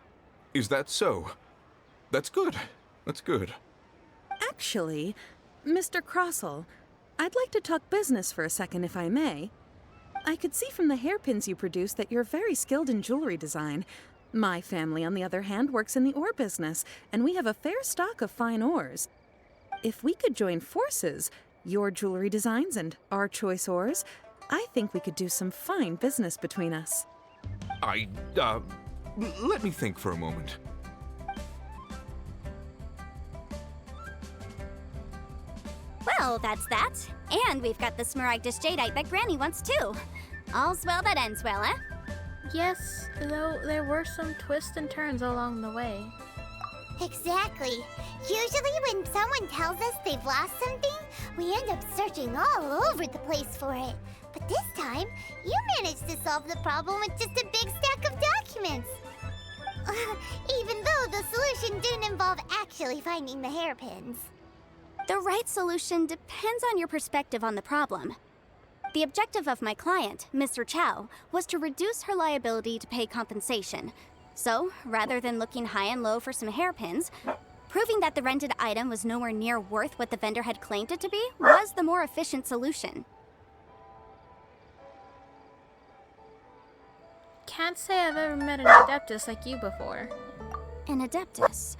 that so? That's good. That's good. Actually, Mr. Crossel, I'd like to talk business for a second, if I may. I could see from the hairpins you produce that you're very skilled in jewelry design. My family, on the other hand, works in the ore business, and we have a fair stock of fine ores. If we could join forces, your jewelry designs and our choice ores, I think we could do some fine business between us. Let me think for a moment. Well, that's that. And we've got the Smaragdus Jadeite that Granny wants too. All's well that ends well, eh? Yes, though there were some twists and turns along the way. Exactly. Usually when someone tells us they've lost something, we end up searching all over the place for it. But this time, you managed to solve the problem with just a big stack of documents. Even though the solution didn't involve actually finding the hairpins. The right solution depends on your perspective on the problem. The objective of my client, Mr. Chow, was to reduce her liability to pay compensation. So, rather than looking high and low for some hairpins, proving that the rented item was nowhere near worth what the vendor had claimed it to be was the more efficient solution. Can't say I've ever met an Adeptus like you before. An Adeptus?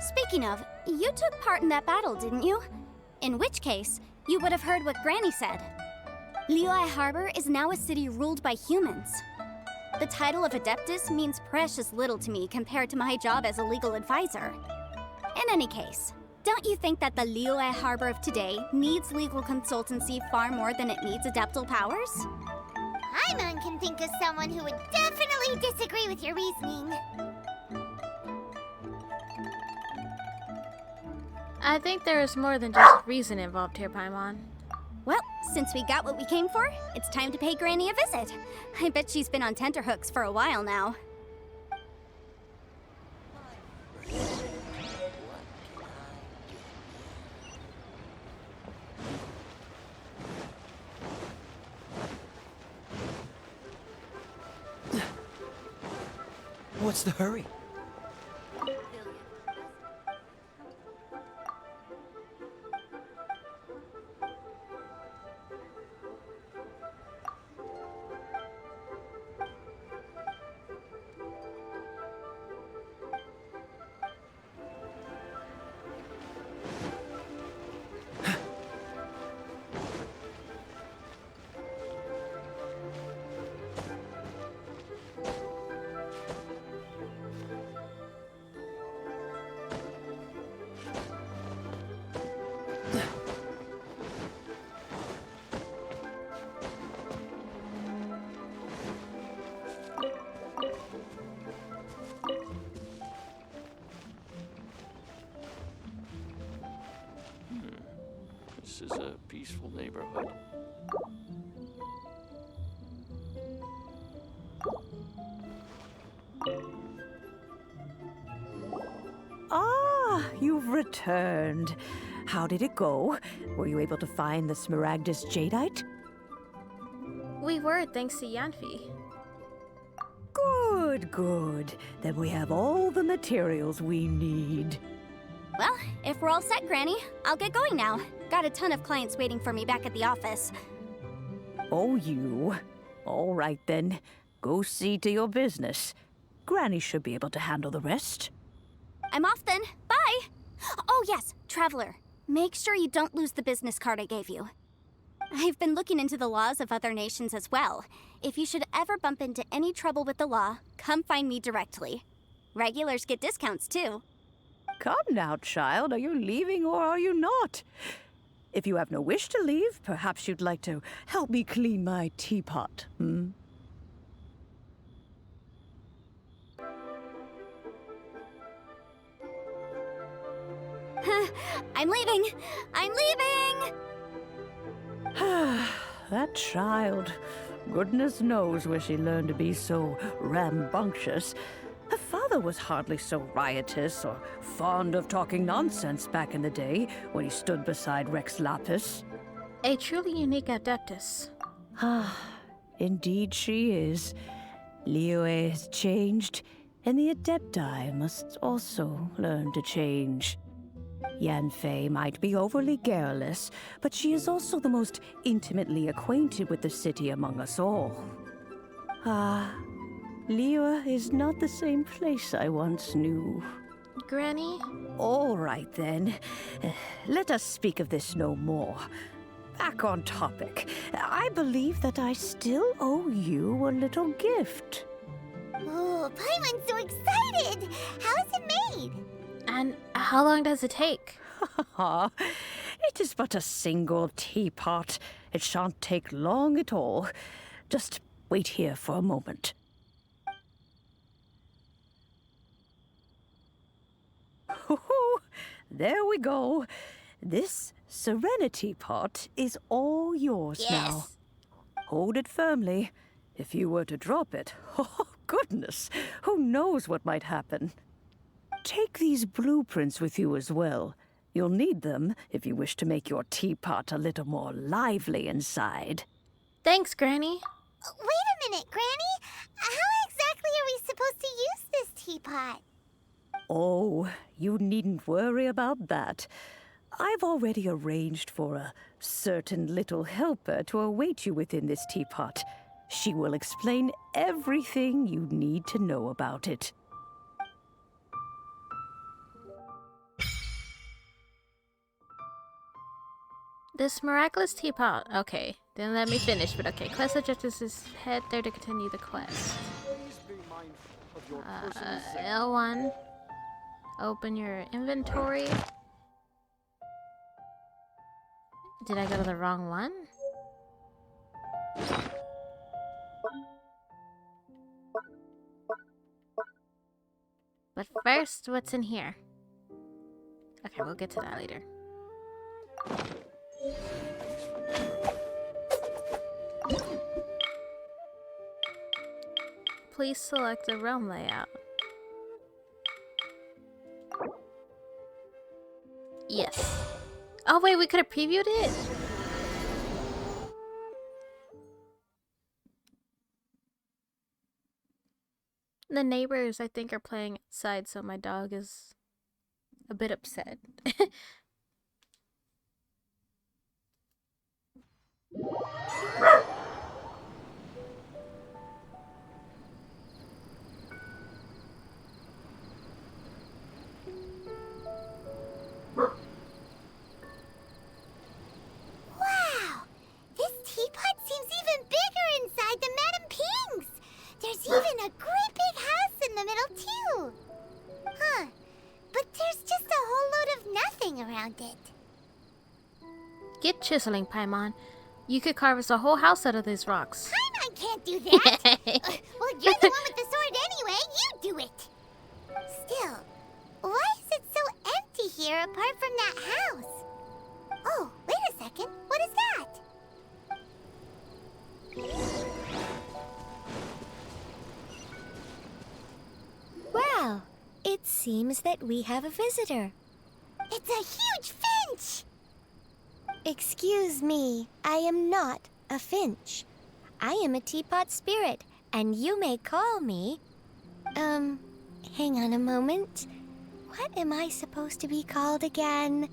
Speaking of, you took part in that battle, didn't you? In which case, you would have heard what Granny said. Liyue Harbor is now a city ruled by humans. The title of Adeptus means precious little to me compared to my job as a legal advisor. In any case, don't you think that the Liyue Harbor of today needs legal consultancy far more than it needs adeptal powers? Paimon can think of someone who would definitely disagree with your reasoning. I think there is more than just reason involved here, Paimon. Well, since we got what we came for, it's time to pay Granny a visit. I bet she's been on tenterhooks for a while now. What's the hurry? This is a peaceful neighborhood. Ah, you've returned. How did it go? Were you able to find the Smaragdus Jadeite? We were, thanks to Yanfi. Good, good. Then we have all the materials we need. Well, if we're all set, Granny, I'll get going now. Got a ton of clients waiting for me back at the office. Oh, you. All right, then. Go see to your business. Granny should be able to handle the rest. I'm off then. Bye! Oh, yes, Traveler. Make sure you don't lose the business card I gave you. I've been looking into the laws of other nations as well. If you should ever bump into any trouble with the law, come find me directly. Regulars get discounts, too. Come now, child. Are you leaving or are you not? If you have no wish to leave, perhaps you'd like to help me clean my teapot, hmm? I'm leaving! I'm leaving! That child. Goodness knows where she learned to be so rambunctious. Her father was hardly so riotous or fond of talking nonsense back in the day when he stood beside Rex Lapis. A truly unique adeptus. Ah, indeed she is. Liyue has changed, and the Adepti must also learn to change. Yanfei might be overly garrulous, but she is also the most intimately acquainted with the city among us all. Ah, Liyue is not the same place I once knew. Granny? All right, then. Let us speak of this no more. Back on topic. I believe that I still owe you a little gift. Oh, Paimon's so excited! How is it made? And how long does it take? It is but a single teapot. It shan't take long at all. Just wait here for a moment. There we go. This Serenity pot is all yours now. Hold it firmly. If you were to drop it, oh goodness, who knows what might happen. Take these blueprints with you as well. You'll need them if you wish to make your teapot a little more lively inside. Thanks, Granny. Wait a minute, Granny. How exactly are we supposed to use this teapot? Oh, you needn't worry about that. I've already arranged for a certain little helper to await you within this teapot. She will explain everything you need to know about it. This miraculous teapot. Okay, then let me finish. But okay, quest objectives is head there to continue the quest. L1. Open your inventory. Did I go to the wrong one? But first, what's in here? Okay, we'll get to that later. Please select the realm layout. Yes. Oh wait, we could have previewed it? The neighbors, I think, are playing outside, so my dog is a bit upset. Wow! This teapot seems even bigger inside than Madame Ping's! There's even a great big house in the middle, too! Huh. But there's just a whole load of nothing around it. Get chiseling, Paimon. You could carve us a whole house out of these rocks. Paimon can't do that! Well, you're the one with the sword anyway. You do it! Still, why is it so empty here apart from that house? Oh, wait a seems that we have a visitor. It's a huge finch! Excuse me, I am not a finch. I am a teapot spirit, and you may call me... hang on a moment. What am I supposed to be called again?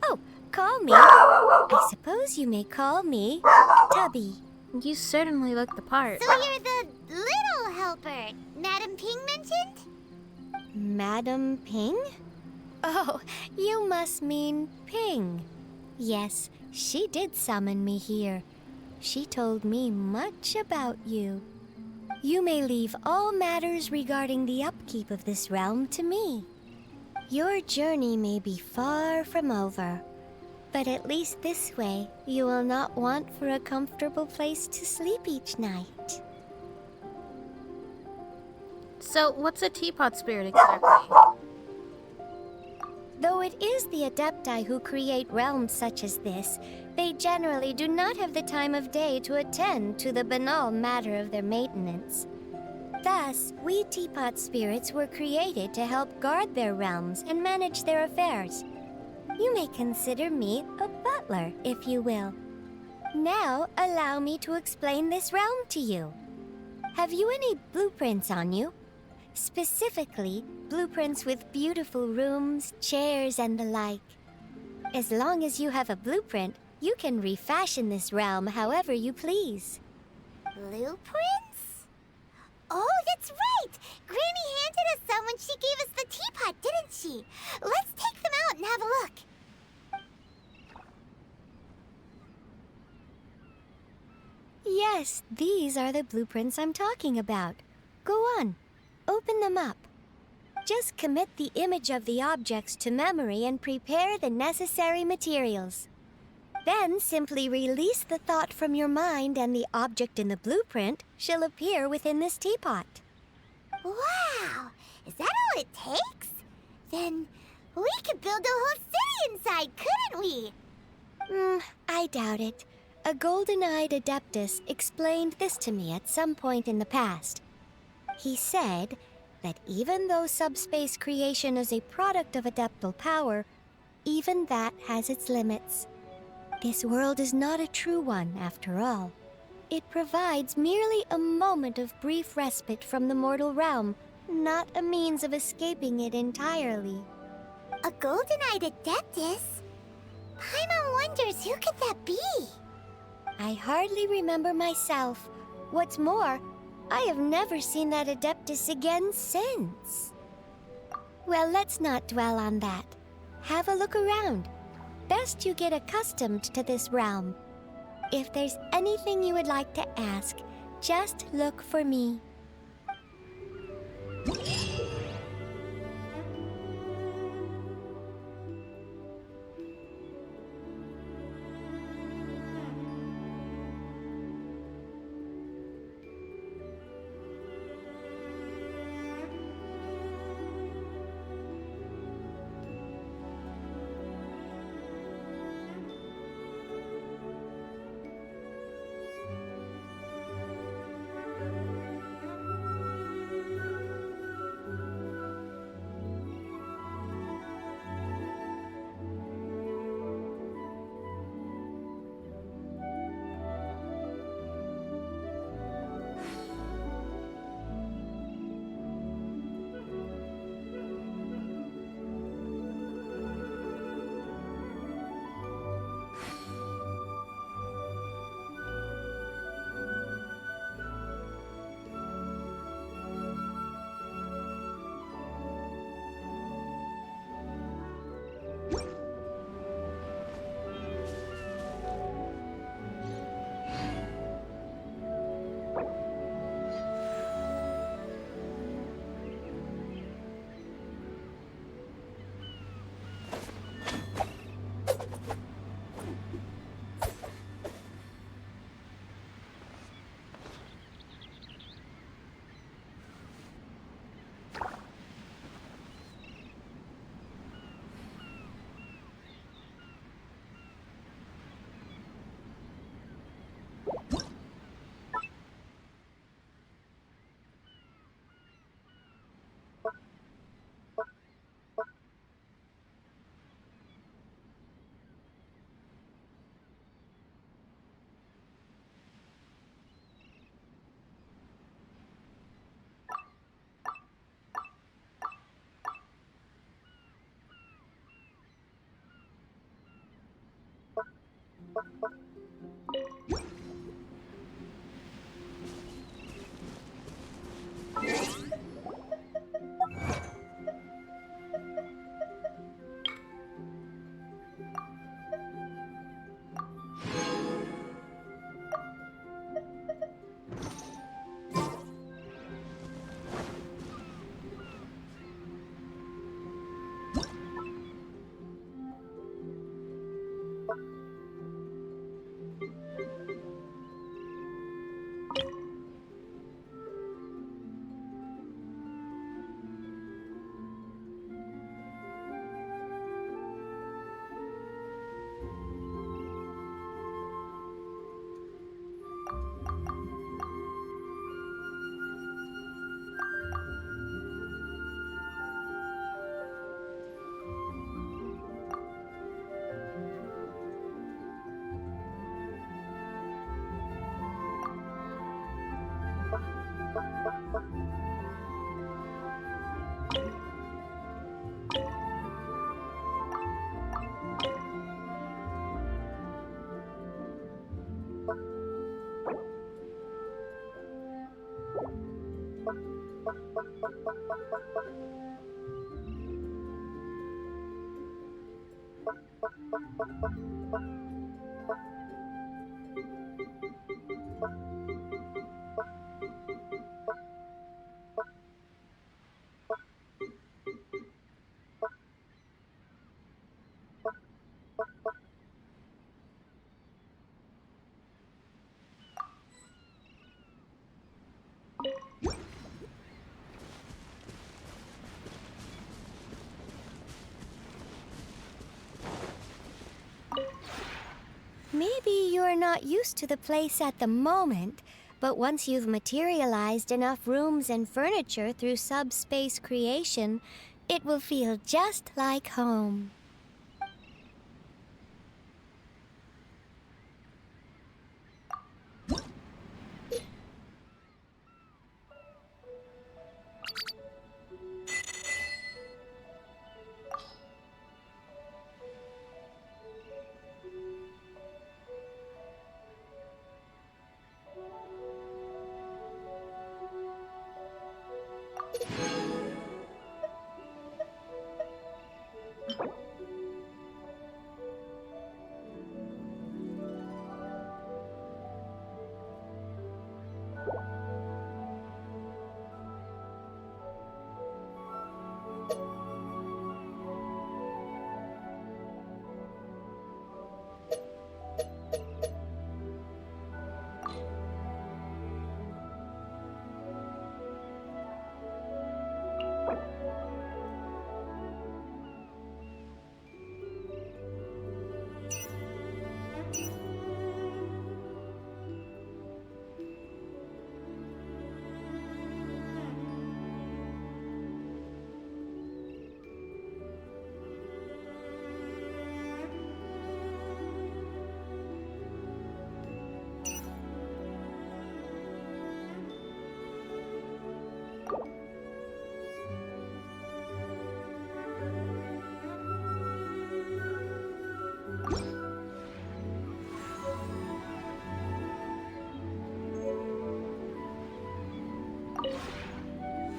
Oh, call me. I suppose you may call me Tubby. You certainly look the part. So you're the little helper Madam Ping mentioned? Madam Ping? Oh, you must mean Ping. Yes, she did summon me here. She told me much about you. You may leave all matters regarding the upkeep of this realm to me. Your journey may be far from over, but at least this way you will not want for a comfortable place to sleep each night. So, what's a teapot spirit exactly? Though it is the Adepti who create realms such as this, they generally do not have the time of day to attend to the banal matter of their maintenance. Thus, we teapot spirits were created to help guard their realms and manage their affairs. You may consider me a butler, if you will. Now, allow me to explain this realm to you. Have you any blueprints on you? Specifically, blueprints with beautiful rooms, chairs, and the like. As long as you have a blueprint, you can refashion this realm however you please. Blueprints? Oh, that's right! Granny handed us some when she gave us the teapot, didn't she? Let's take them out and have a look. Yes, these are the blueprints I'm talking about. Go on, open them up. Just commit the image of the objects to memory and prepare the necessary materials. Then simply release the thought from your mind and the object in the blueprint shall appear within this teapot. Wow! Is that all it takes? Then we could build a whole city inside, couldn't we? I doubt it. A golden-eyed adeptus explained this to me at some point in the past. He said that even though subspace creation is a product of adeptal power, even that has its limits. This world is not a true one, after all. It provides merely a moment of brief respite from the mortal realm, not a means of escaping it entirely. A golden-eyed adeptus? Paimon wonders who could that be? I hardly remember myself. What's more, I have never seen that adeptus again since. Well, let's not dwell on that. Have a look around. Best you get accustomed to this realm. If there's anything you would like to ask, just look for me. Maybe you're not used to the place at the moment, but once you've materialized enough rooms and furniture through subspace creation, it will feel just like home.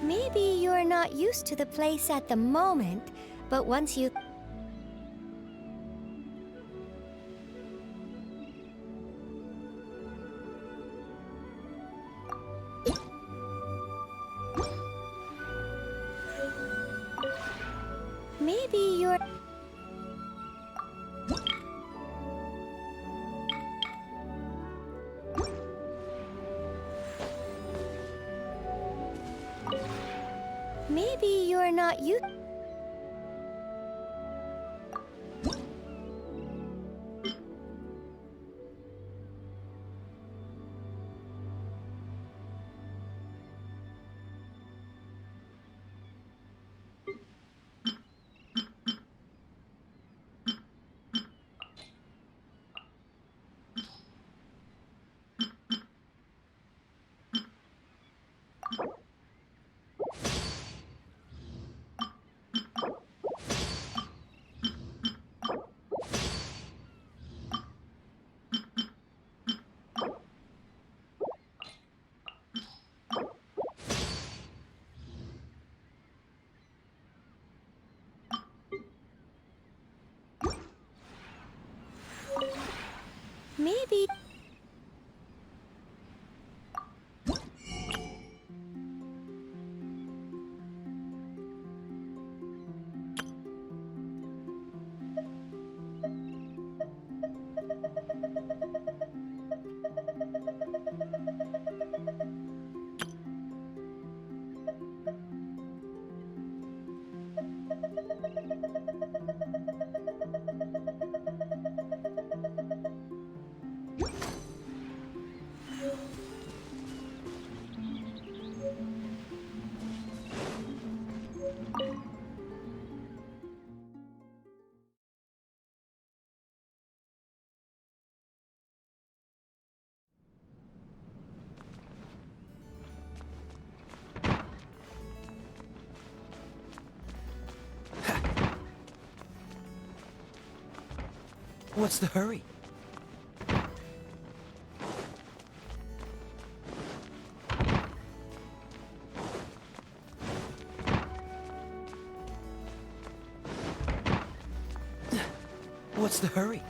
Maybe you're not used to the place at the moment, but once you... Maybe you're... Maybe you're not used... maybe... What's the hurry? What's the hurry?